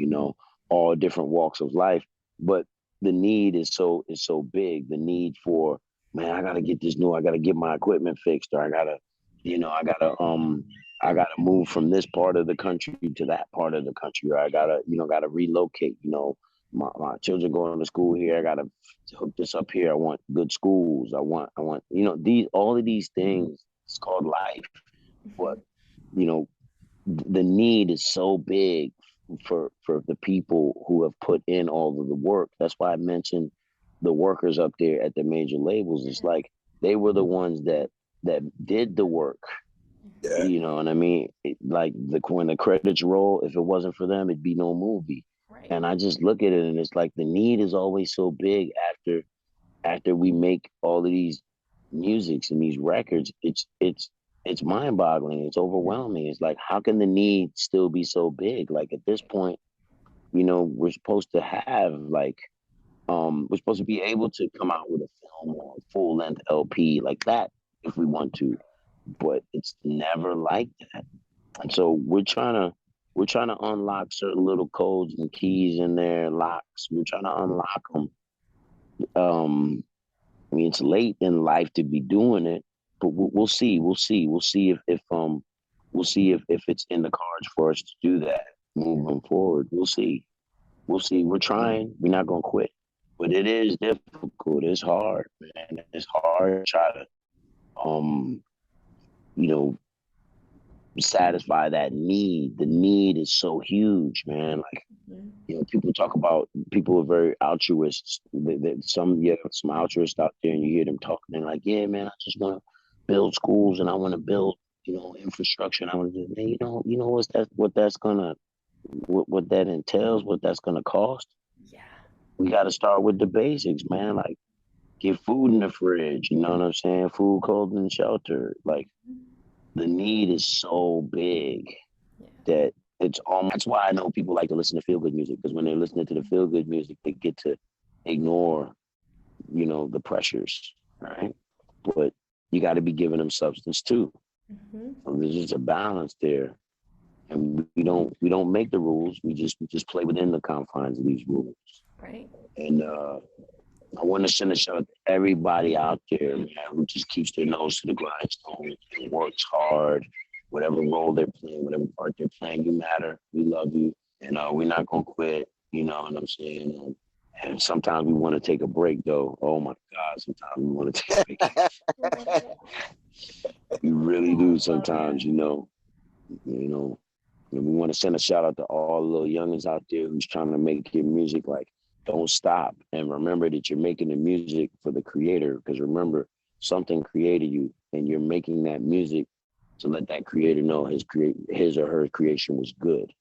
All different walks of life, but the need is so big. The need for, man, I gotta get this new. I gotta get my equipment fixed, or I gotta, I gotta move from this part of the country to that part of the country, or I gotta relocate. My children going to school here. I gotta hook this up here. I want good schools. I want these, all of these things. It's called life, but you know the need is so big for the people who have put in all of the work. That's why I mentioned the workers up there at the major labels. It's like they were the ones that did the work. Yeah. You know what I mean? Like when the credits roll, if it wasn't for them, it'd be no movie. Right. And I just look at it, and it's like the need is always so big after we make all of these musics and these records. It's mind boggling. It's overwhelming. It's like, how can the need still be so big? Like at this point, we're supposed to have like we're supposed to be able to come out with a film or a full length LP like that if we want to, but it's never like that. And so we're trying to unlock certain little codes and keys in there, locks. We're trying to unlock them. I mean, it's late in life to be doing it, but we'll see. We'll see if it's in the cards for us to do that moving forward. We'll see. We'll see. We're trying. We're not gonna quit, but it is difficult. It's hard, man. It's hard to try to you know satisfy that need. The need is so huge, man. Like, people are very altruists. Some altruists out there, and you hear them talking, and like, yeah, man, I just want to build schools, and I want to build, infrastructure, and I want to do, man, what that entails, what that's gonna cost. Yeah. We got to start with the basics, man. Like, get food in the fridge. You know what I'm saying? Food, clothing, and shelter. Like, the need is so big that it's almost, that's why I know people like to listen to feel good music, because when they're listening to the feel good music, they get to ignore, the pressures, right? But you got to be giving them substance too. So there's just a balance there, and we don't make the rules. We just play within the confines of these rules. Right. And I want to send a shout out to everybody out there, man, who just keeps their nose to the grindstone and works hard, whatever role they're playing, whatever part they're playing. You matter. We love you, and we're not gonna quit. You know what I'm saying? And sometimes we want to take a break, though. Oh my God, sometimes we want to take a break. We really do sometimes. We want to send a shout out to all the little youngins out there who's trying to make your music. Like, don't stop, and remember that you're making the music for the creator, because remember, something created you, and you're making that music to let that creator know his or her creation was good.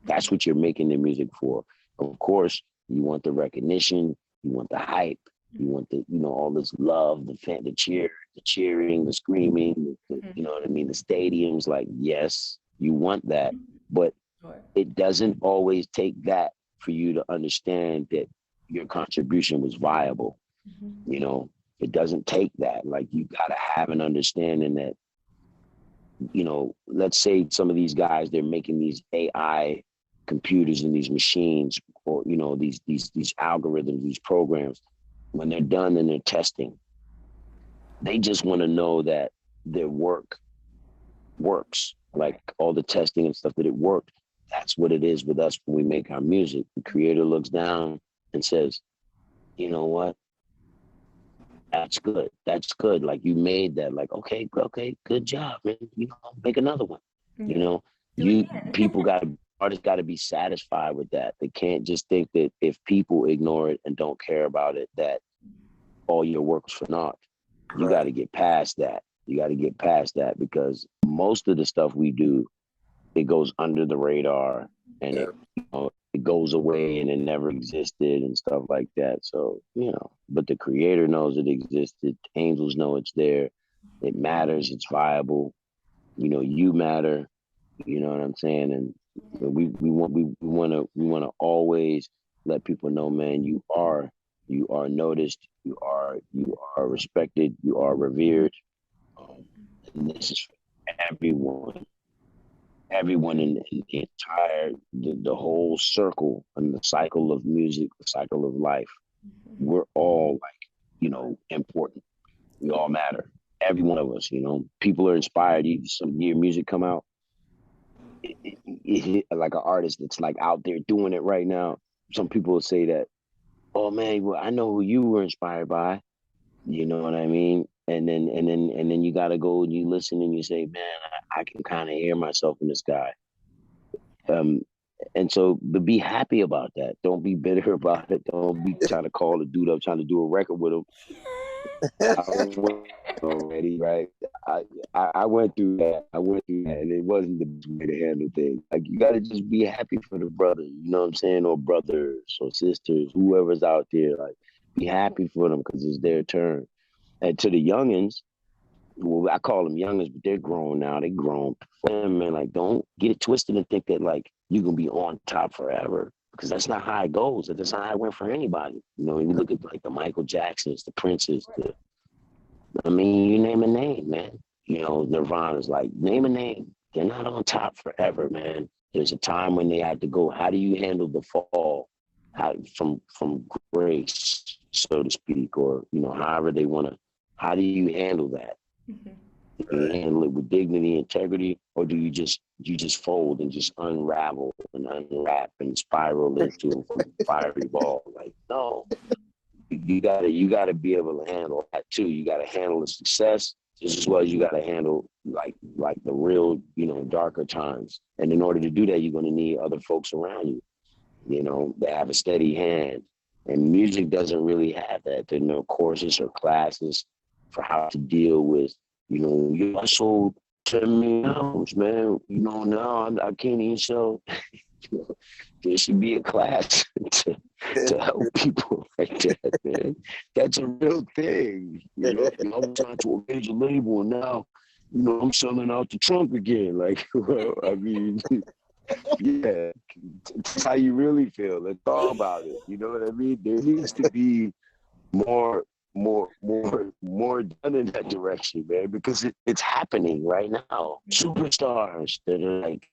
That's what you're making the music for. Of course, you want the recognition, you want the hype, you want the all this love, the cheering, the screaming, you know what I mean, the stadiums. Like, yes, you want that, but it doesn't always take that for you to understand that your contribution was viable. It doesn't take that. Like, you gotta have an understanding that, let's say some of these guys, they're making these AI computers and these machines, or these algorithms, these programs. When they're done and they're testing, they just want to know that their work works, like all the testing and stuff, that it worked. That's what it is with us when we make our music. The creator looks down and says, you know what? That's good. That's good. Like, you made that. Like, okay, good job, man. Make another one. Artists got to be satisfied with that. They can't just think that if people ignore it and don't care about it, that all your work was for naught. You got to get past that. You got to get past that, because most of the stuff we do it goes under the radar, and Yeah. it, it goes away and it never existed and stuff like that. So, but the creator knows it existed. Angels know it's there. It matters. It's viable. You matter. You know what I'm saying? And we want to always let people know, man, you are noticed. You are respected. You are revered. And this is for everyone in the entire, the whole circle and the cycle of music, the cycle of life. We're all important. We all matter. Every one of us, people are inspired. Some year music come out, like an artist that's like out there doing it right now. Some people will say that, oh man, well, I know who you were inspired by. You know what I mean? And then you gotta go and you listen and you say, man, I can kind of hear myself in this guy. And so be happy about that. Don't be bitter about it. Don't be trying to call the dude up, trying to do a record with him. I went already, right? I went through that. And it wasn't the best way to handle things. Like, you gotta just be happy for the brother, you know what I'm saying? Or brothers or sisters, whoever's out there. Like, be happy for them because it's their turn. And to the youngins, well, I call them youngins, but they're grown now. They grown. For them, man, like, don't get it twisted and think that like you can be on top forever, because that's not how it goes. That's not how it went for anybody. You look at like the Michael Jacksons, the Princes, you name a name, man. Nirvana's like, name a name. They're not on top forever, man. There's a time when they had to go. How do you handle the fall? From grace, so to speak, or however they want to. How do you handle that? Do you handle it with dignity, integrity, or do you just fold and just unravel and unwrap and spiral into a fiery ball? Like, no, you gotta be able to handle that too. You gotta handle the success just as well as you gotta handle like the real darker times. And in order to do that, you're gonna need other folks around you. They have a steady hand. And music doesn't really have that. There are no courses or classes for how to deal with, I sold 10 million albums, man. Now I can't even sell. There should be a class to help people like that, man. That's a real thing. I'm trying to a major label, and now, I'm selling out the trunk again. Like, well, I mean, yeah, that's how you really feel. Let's talk about it. You know what I mean? There needs to be more done in that direction, man, because it's happening right now. Superstars that are like,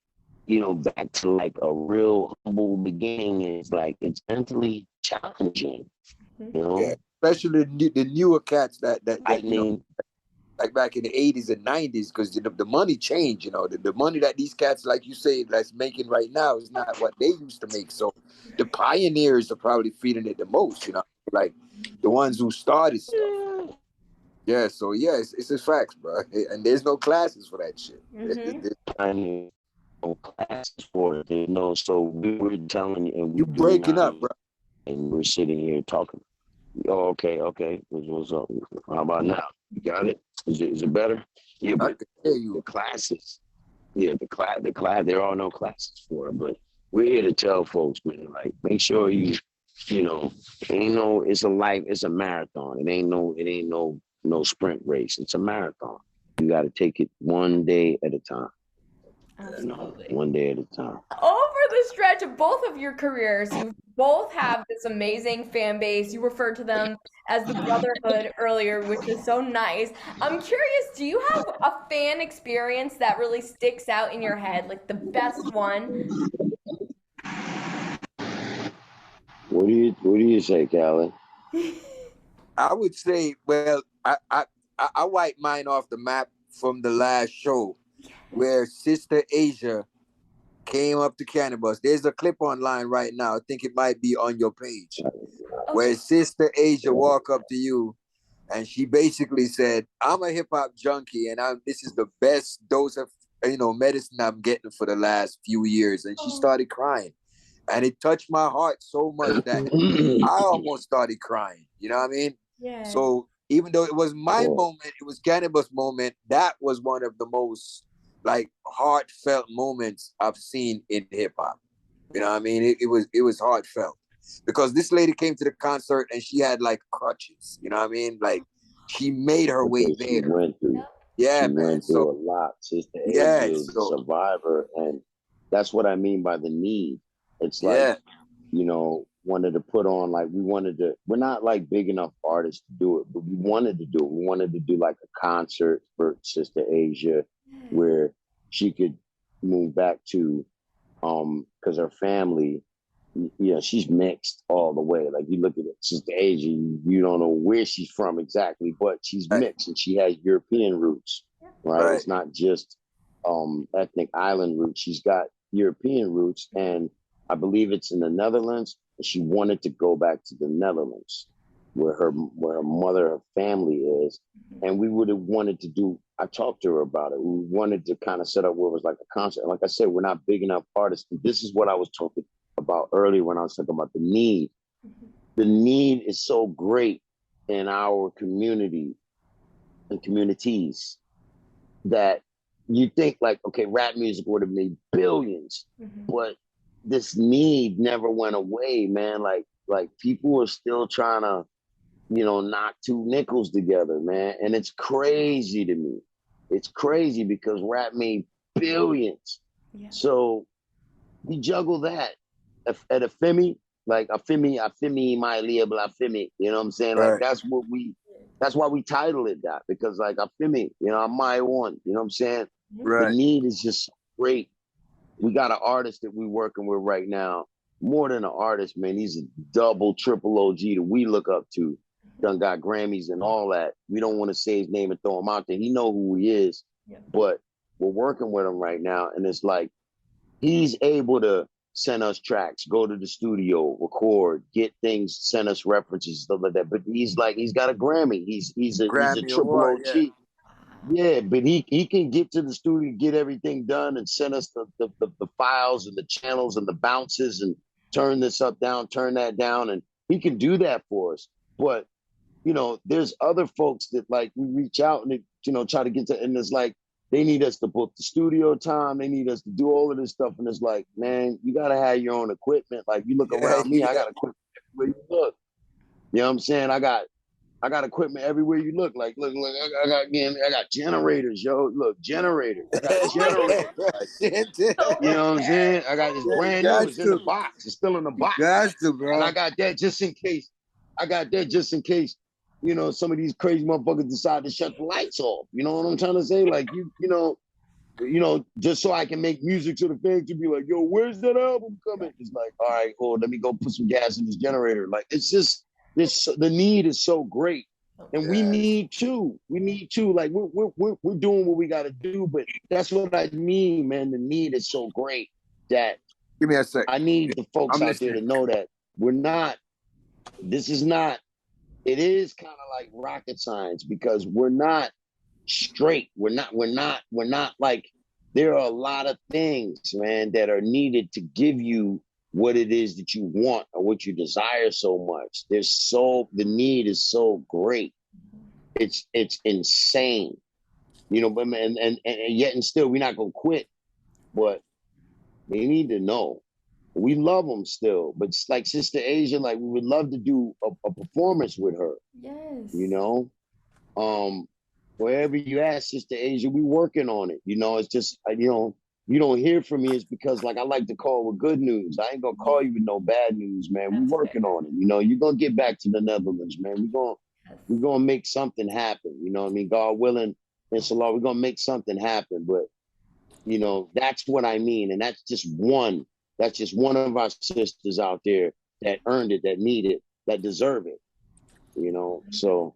back to like a real humble beginning is like, it's mentally challenging, Yeah, especially the newer cats that like back in the 80s and 90s, because the money changed. The money that these cats, like you say, that's making right now is not what they used to make. So the pioneers are probably feeling it the most, like the ones who started stuff. Yeah, so yeah, it's a fact, bro. And there's no classes for that shit. I mean, no classes for it. So we're telling you, and You breaking up, bro. And we're sitting here talking. Oh, okay. What's up? How about now? You got it? Is it better? Yeah, but the classes. Yeah, the class. There are no classes for it, but we're here to tell folks, man. Like, make sure you, it's a marathon. It ain't no sprint race. It's a marathon. You got to take it one day at a time. Absolutely. One day at a time. Over the stretch of both of your careers, you both have this amazing fan base. You referred to them as the brotherhood earlier, which is so nice. I'm curious, do you have a fan experience that really sticks out in your head, like the best one? What do you say, Callie? I would say, well, I wiped mine off the map from the last show, where Sister Asia came up to Canibus. There's a clip online right now. I think it might be on your page, where Sister Asia walked up to you and she basically said, I'm a hip hop junkie and this is the best dose of medicine I'm getting for the last few years. And she started crying. And it touched my heart so much that I almost started crying. You know what I mean? Yeah. So even though it was my moment, it was Canibus' moment, that was one of the most like heartfelt moments I've seen in hip hop. You know what I mean? It was heartfelt because this lady came to the concert and she had like crutches. You know what I mean? Like she made her way Because she there. went through, Yeah, she man. went So through a lot. Sister yeah, Asia is a so survivor, and that's what I mean by the need. It's like, yeah, wanted to put on, like, we're not like big enough artists to do it, but we wanted to do it. We wanted to do like a concert for Sister Asia where she could move back to, because her family, she's mixed all the way. Like, you look at it, Sister Asia, you don't know where she's from exactly, but she's right, mixed and she has European roots, right? right, It's not just ethnic island roots. She's got European roots, and I believe it's in the Netherlands. And she wanted to go back to the Netherlands, where her mother, her family is, and we would have wanted to do. I talked to her about it. We wanted to kind of set up where it was like a concert. Like I said, we're not big enough artists. This is what I was talking about earlier when I was talking about the need. The need is so great in our community and communities that you think like, okay, rap music would have made billions, but this need never went away, man. Like people are still trying to, knock two nickels together, man. And it's crazy to me. It's crazy because rap made billions. Yeah. So we juggle that at Afemi, like Afemi, my label Afemi. You know what I'm saying? Like right, that's why we title it that, because like Afemi, I'm my one. You know what I'm saying? The right. need is just great. We got an artist that we're working with right now. More than an artist, man. He's a double, triple OG that we look up to. Done got Grammys and all that. We don't want to say his name and throw him out there. He know who he is, but we're working with him right now, and it's like he's able to send us tracks, go to the studio, record, get things, send us references, stuff like that. But he's got a Grammy. He's a Grammy triple Award, yeah. OG. Yeah, but he can get to the studio, get everything done, and send us the files and the channels and the bounces and turn this up, down, turn that down, and he can do that for us. But there's other folks that like we reach out and they, try to get to, and it's like they need us to book the studio time, they need us to do all of this stuff, and it's like, man, you gotta have your own equipment. Like you look Yeah, around me, I got equipment everywhere you look. You know what I'm saying? I got equipment everywhere you look. Like, look, I got generators, yo. Look, generators. I got generators. Like, you know what I'm saying? I got this Yeah, you brand new. got It's in the box. It's still in the You box. got to, And bro. I got that just in case. Some of these crazy motherfuckers decide to shut the lights off. You know what I'm trying to say? Like, just so I can make music to the fans to be like, yo, where's that album coming? It's like, all right, cool. Let me go put some gas in this generator. Like, it's just the need is so great, and we Yes. need to. We need to. Like, we're doing what we got to do, but that's what I mean, man. The need is so great that Give me a sec. I need the folks I'm out there to listening. know that we're not. This is not. It is kind of like rocket science because we're not straight. We're not like, there are a lot of things, man, that are needed to give you what it is that you want or what you desire so much. The need is so great. It's insane. But and yet and still we're not gonna quit, but they need to know. We love them still, but it's like Sister Asia, like we would love to do a performance with her. Yes. Wherever you at, Sister Asia, we working on it. It's just, you don't hear from me. It's because, like, I like to call with good news. I ain't gonna call you with no bad news, man. We That's working fair. on it. You're gonna get back to the Netherlands, man. We're gonna make something happen. You know what I mean? God willing, inshallah, we're gonna make something happen. But that's what I mean, and that's just one. That's just one of our sisters out there that earned it, that need it, that deserve it. So.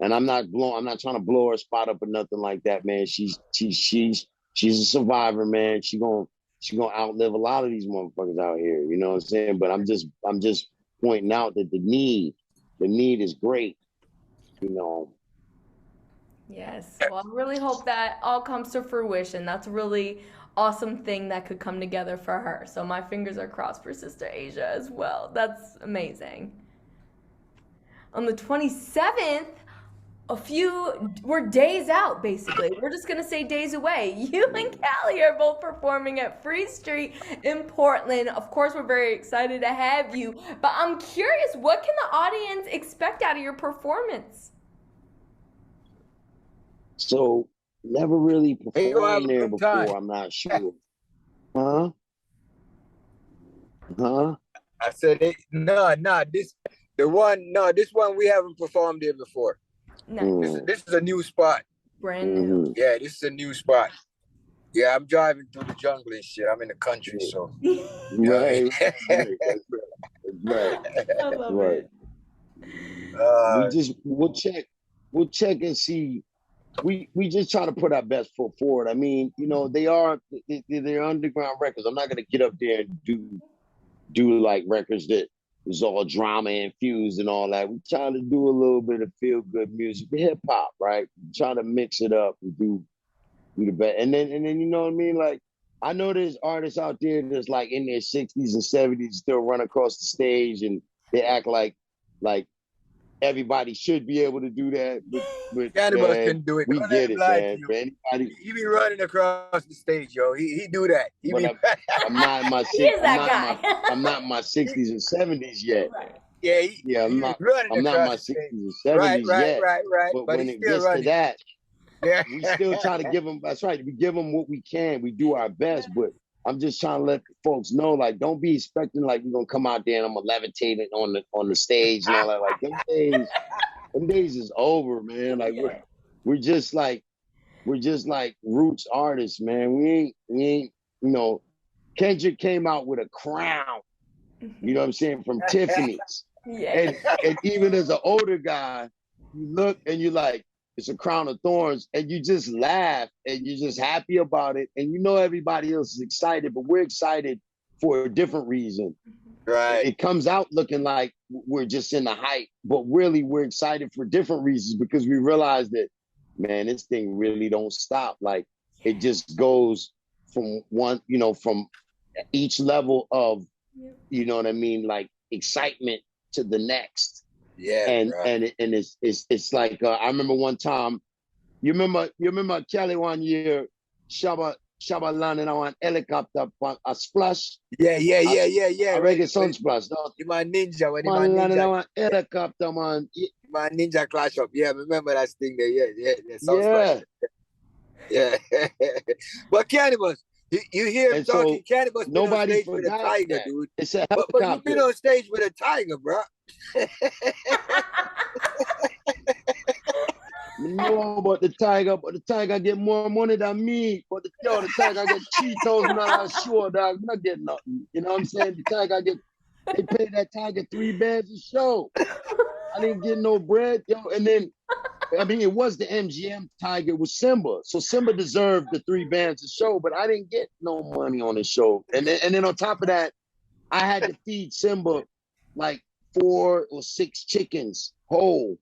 And I'm not trying to blow her spot up or nothing like that, man. She's a survivor, man. She gonna outlive a lot of these motherfuckers out here. You know what I'm saying? But I'm just pointing out that the need is great. Yes. Well, I really hope that all comes to fruition. That's a really awesome thing that could come together for her. So my fingers are crossed for Sister Asia as well. That's amazing. On the 27th, we're days out basically. We're just gonna say days away. You and Callie are both performing at Free Street in Portland. Of course, we're very excited to have you, but I'm curious, what can the audience expect out of your performance? So never really Hey, you have performed a there good time. before. I'm not sure. Huh? Huh? I said, this one we haven't performed there before. Nice. This is a new spot. Brand new. Yeah, this is a new spot. Yeah, I'm driving through the jungle and shit. I'm in the country, so. Right. Right. I love Right. it. We'll check and see. We just try to put our best foot forward. I mean, you know, they're underground records. I'm not gonna get up there and do like records that is all drama infused and all that. We try to do a little bit of feel good music, hip hop, right? Try to mix it up and do the best. And then you know what I mean? Like, I know there's artists out there that's like in their 60s and 70s still run across the stage and they act like everybody should be able to do that, but Canibus man, can do it. we get it, man. For anybody, He be running across the stage, yo. He do that. I'm not in my He is that guy. I'm not in my 60s and 70s yet. Right. Yeah, I'm not in my 60s and 70s yet. Right. But when it gets to that, we still try to give them. That's right. We give them what we can. We do our best, but I'm just trying to let folks know, like, don't be expecting like we're gonna come out there and I'm gonna levitate it on the stage and all that. Like, them days is over, man. Like we're just like roots artists, man. We ain't, you know, Kendrick came out with a crown, you know what I'm saying, from Tiffany's. Yeah. And even as an older guy, you look and you're like, it's a crown of thorns, and you just laugh and you're just happy about it. And you know everybody else is excited, but we're excited for a different reason. Right. It comes out looking like we're just in the hype, but really we're excited for different reasons because we realize that, man, this thing really don't stop. Like, it just goes from one, you know, from each level of, you know what I mean, like excitement to the next. Yeah, and it's like I remember one time. You remember Kelly one year, Shaba landing on helicopter a splash. Yeah. A reggae sun splash. My ninja when man landing on helicopter, man. My ninja clash up. Yeah, remember that thing there? Yeah. Yeah. But Canibus, you hear him talking. So Canibus nobody with a tiger, that. Dude. It's a but you've been on stage with a tiger, bro. No, but the tiger get more money than me. But the tiger get $3,000 show, dog. I'm not getting nothing. You know what I'm saying? The tiger they pay that tiger $3 bands a show. I didn't get no bread, yo. And then, I mean, it was the MGM tiger with Simba, so Simba deserved the $3 bands a show, but I didn't get no money on the show. And then on top of that, I had to feed Simba like 4 or 6 chickens whole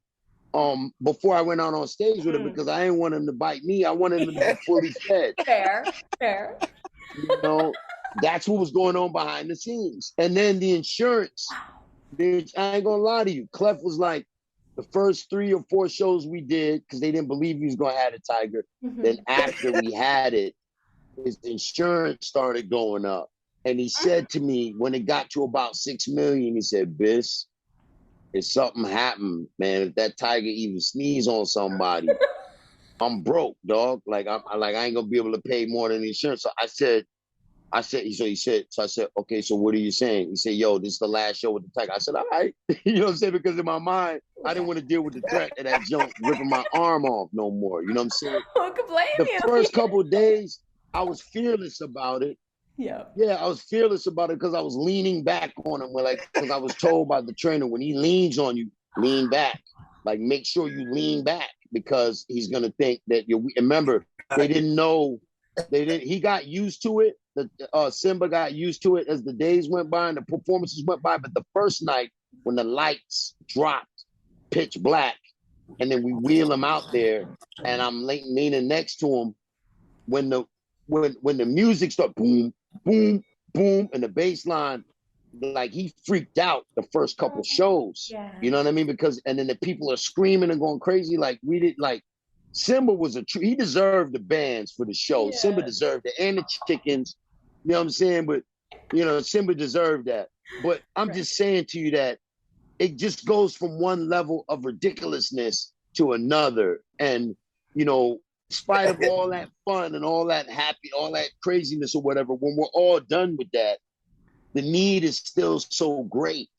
before I went out on stage with him because I didn't want him to bite me. I wanted him to be fully fed. Fair. You know, that's what was going on behind the scenes. And then the insurance, I ain't gonna lie to you, Clef was like, the first 3 or 4 shows we did, because they didn't believe he was gonna have a tiger. Then after we had it, his insurance started going up. And he said to me, when it got to about 6 million, he said, Biss, if something happened, man, if that tiger even sneeze on somebody, I'm broke, dog. Like I ain't gonna be able to pay more than the insurance. So I said, okay, so what are you saying? He said, yo, this is the last show with the tiger. I said, all right. You know what I'm saying? Because in my mind, I didn't want to deal with the threat of that junk ripping my arm off no more. You know what I'm saying? Who could blame you? The first couple of days, I was fearless about it. Yeah, I was fearless about it because I was leaning back on him. Because I was told by the trainer, when he leans on you, lean back. Like, make sure you lean back because he's gonna think that you're. Remember, they didn't know. He got used to it. Simba got used to it as the days went by and the performances went by. But the first night, when the lights dropped, pitch black, and then we wheel him out there, and I'm leaning next to him, when the music started boom, boom, boom, and the bass line, like he freaked out the first couple shows. Yeah. You know what I mean? Because and then the people are screaming and going crazy. Like we did. Like Simba was he deserved the bands for the show. Yeah. Simba deserved it, and the chickens. You know what I'm saying? But you know, Simba deserved that. But I'm just saying to you that it just goes from one level of ridiculousness to another. And, you know, in spite of all that fun and all that happy, all that craziness or whatever, when we're all done with that, the need is still so great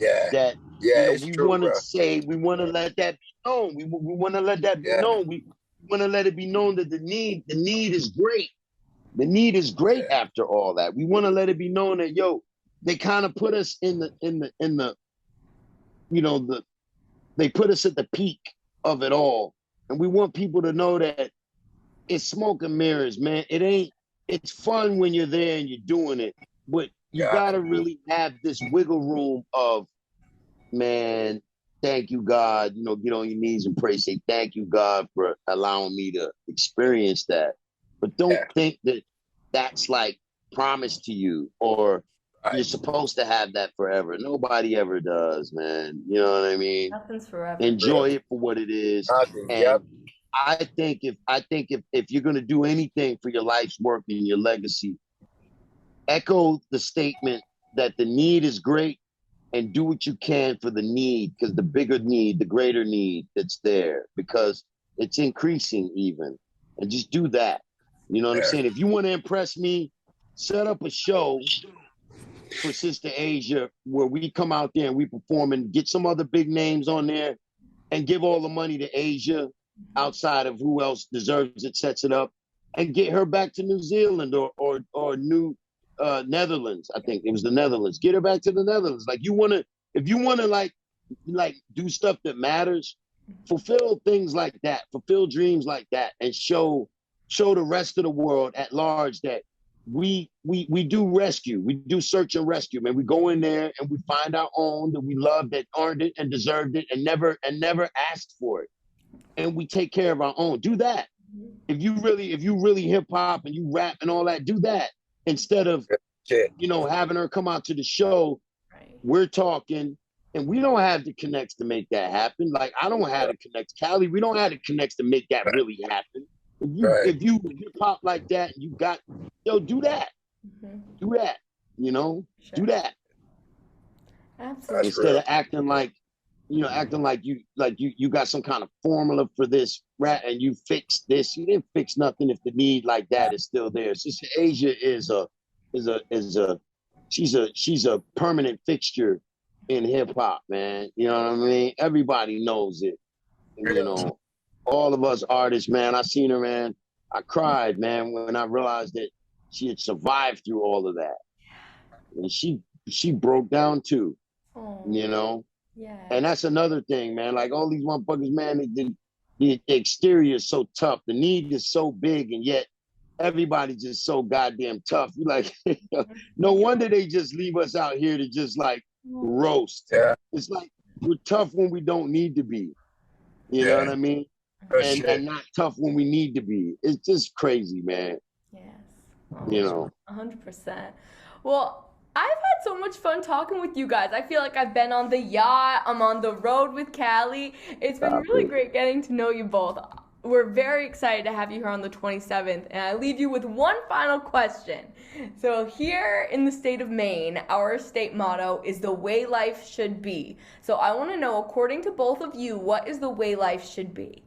that, you know, we want to say, we want to let that be known. We want to let that be known. We want to let it be known that the need is great. The need is great after all that. We want to let it be known that, yo, they kind of put us in the, you know, they put us at the peak of it all. And we want people to know that it's smoke and mirrors, man. It's fun when you're there and you're doing it, but you gotta really have this wiggle room of, man, thank you, God, you know, get on your knees and pray, say, thank you, God, for allowing me to experience that. But don't think that that's like promised to you or you're supposed to have that forever. Nobody ever does, man. You know what I mean? Nothing's forever. Enjoy it for what it is. And I think if you're gonna do anything for your life's work and your legacy, echo the statement that the need is great and do what you can for the need, because the bigger need, the greater need that's there, because it's increasing even. And just do that. You know what I'm saying? If you want to impress me, set up a show for Sister Asia where we come out there and we perform and get some other big names on there and give all the money to Asia outside of who else deserves it, sets it up, and get her back to New Zealand or New Netherlands. I think it was the Netherlands. Get her back to the Netherlands. Like if you wanna like do stuff that matters, fulfill things like that, fulfill dreams like that, and show the rest of the world at large that we do rescue. We do search and rescue, man. We go in there and we find our own that we love, that earned it and deserved it and never asked for it. And we take care of our own. Do that. If you really hip hop and you rap and all that, do that. Instead of, you know, having her come out to the show, we're talking, and we don't have the connects to make that happen. Like, I don't have the connects. Cali, we don't have the connects to make that really happen. If you hip hop like that, and you got, yo, do that. Do that. You know, do that. Absolutely. Instead of acting like you got some kind of formula for this rap and you fixed this. You didn't fix nothing if the need like that is still there. Sister Asia she's a permanent fixture in hip hop, man. You know what I mean? Everybody knows it. And, you know, all of us artists, man. I seen her, man. I cried, man, when I realized that she had survived through all of that. And she broke down too. You know? Yeah. And that's another thing, man. Like all these motherfuckers, man, the exterior is so tough. The need is so big, and yet everybody's just so goddamn tough. You like, no wonder they just leave us out here to just like roast. It's like we're tough when we don't need to be. You know what I mean? And not tough when we need to be. It's just crazy, man. Yes. You know. 100%. Well, I've had so much fun talking with you guys. I feel like I've been on the yacht. I'm on the road with Callie. It's been really great getting to know you both. We're very excited to have you here on the 27th. And I leave you with one final question. So here in the state of Maine, our state motto is the way life should be. So I want to know, according to both of you, what is the way life should be?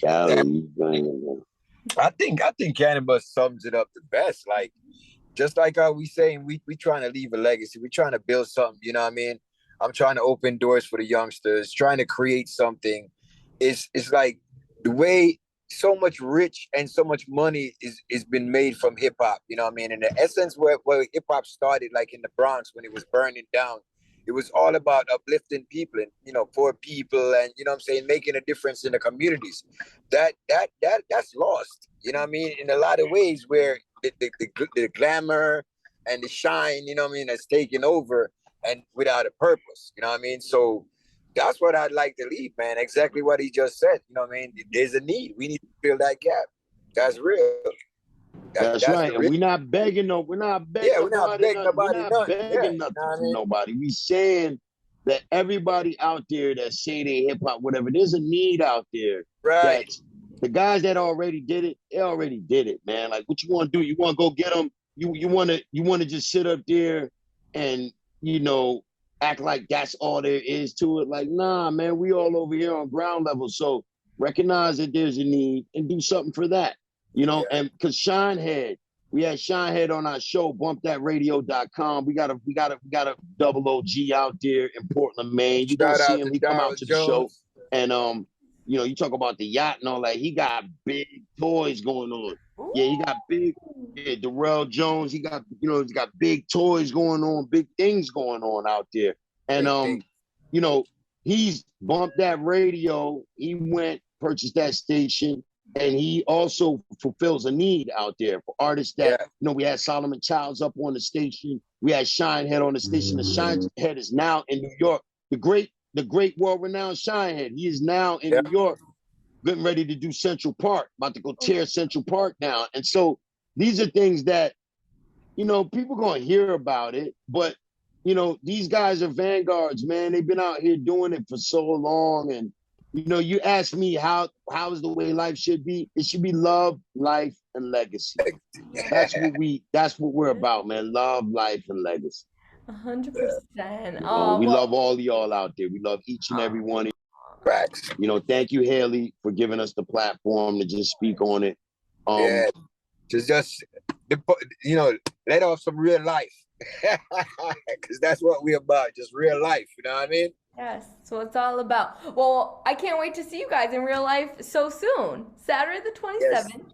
I think Canibus sums it up the best. Like, just like we saying, we trying to leave a legacy. We trying to build something. You know what I mean? I'm trying to open doors for the youngsters, trying to create something. It's like the way so much rich and so much money is been made from hip hop. You know what I mean? In the essence where hip hop started, like in the Bronx when it was burning down, it was all about uplifting people and, you know, poor people and, you know what I'm saying, making a difference in the communities. That's lost, you know what I mean? In a lot of ways where the glamour and the shine, you know what I mean, has taken over and without a purpose, you know what I mean? So that's what I'd like to leave, man. Exactly what he just said, you know what I mean? There's a need. We need to fill that gap. That's real. That's That's right. the And real. we're not begging Yeah, we're not nobody begging nothing. We're nobody not nothing. Yeah, begging you know nothing what I from mean? nobody. We saying that everybody out there that say they hip hop, whatever, there's a need out there Right. that's the guys that already did it, they already did it, man. Like what you want to do? You want to go get them? You want to just sit up there and you know act like that's all there is to it? Like, nah, man, we all over here on ground level. So recognize that there's a need and do something for that. Yeah. And because Shinehead, we had Shinehead on our show, bumpthatradio.com. We got a double OG out there in Portland, Maine. You're gonna Shout see out him. to He come out Darrell to the show. Jones. And you talk about the yacht and all that. He got big toys going on. Yeah, he got big. Yeah, Darrell Jones. He's got big toys going on, big things going on out there. And Big thing. you know, he's bumped that radio. He went purchased that station, and he also fulfills a need out there for artists that we had Solomon Childs up on the station. We had Shinehead on the station. The Shinehead is now in New York. The great world-renowned Shinehead. He is now in Yeah. New York, getting ready to do Central Park, about to go tear Central Park down. And so these are things that, people gonna hear about it, but these guys are vanguards, man. They've been out here doing it for so long. And you ask me how is the way life should be? It should be love, life, and legacy. That's what we're about, man. Love, life, and legacy. 100%. We love all of y'all out there. We love each and every one of you. Facts. Thank you, Haley, for giving us the platform to just speak on it. Yeah. Just let off some real life. Because that's what we're about, just real life, you know what I mean? Yes, that's what it's all about. Well, I can't wait to see you guys in real life so soon. Saturday the 27th.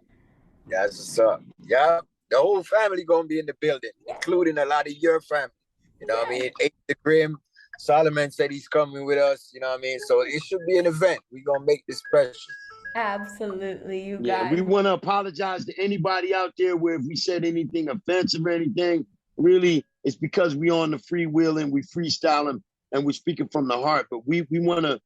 Yes, what's up. Yeah, the whole family gonna be in the building, including a lot of your family. You know what I mean? Eight the Grim, Solomon said he's coming with us, you know what I mean? So it should be an event. We're gonna make this special. Absolutely, you Yeah, guys. we want to apologize to anybody out there where if we said anything offensive or anything, really, it's because we on the freewheeling, we freestyling, and we're speaking from the heart. But we want to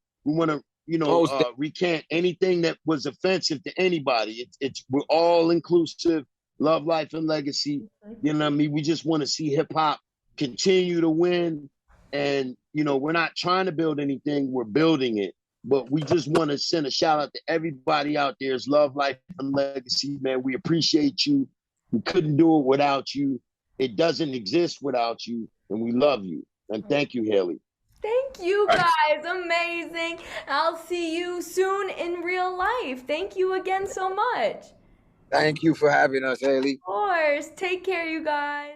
recant anything that was offensive to anybody. We're all inclusive, love, life, and legacy. You know what I mean? We just want to see hip hop continue to win, and we're not trying to build anything, we're building it. But we just want to send a shout out to everybody out there. It's love, life, and legacy, man. We appreciate you. We couldn't do it without you. It doesn't exist without you, and we love you. And thank you, Haley. Thank you, guys. Amazing. I'll see you soon in real life. Thank you again so much. Thank you for having us, Haley. Of course. Take care, you guys.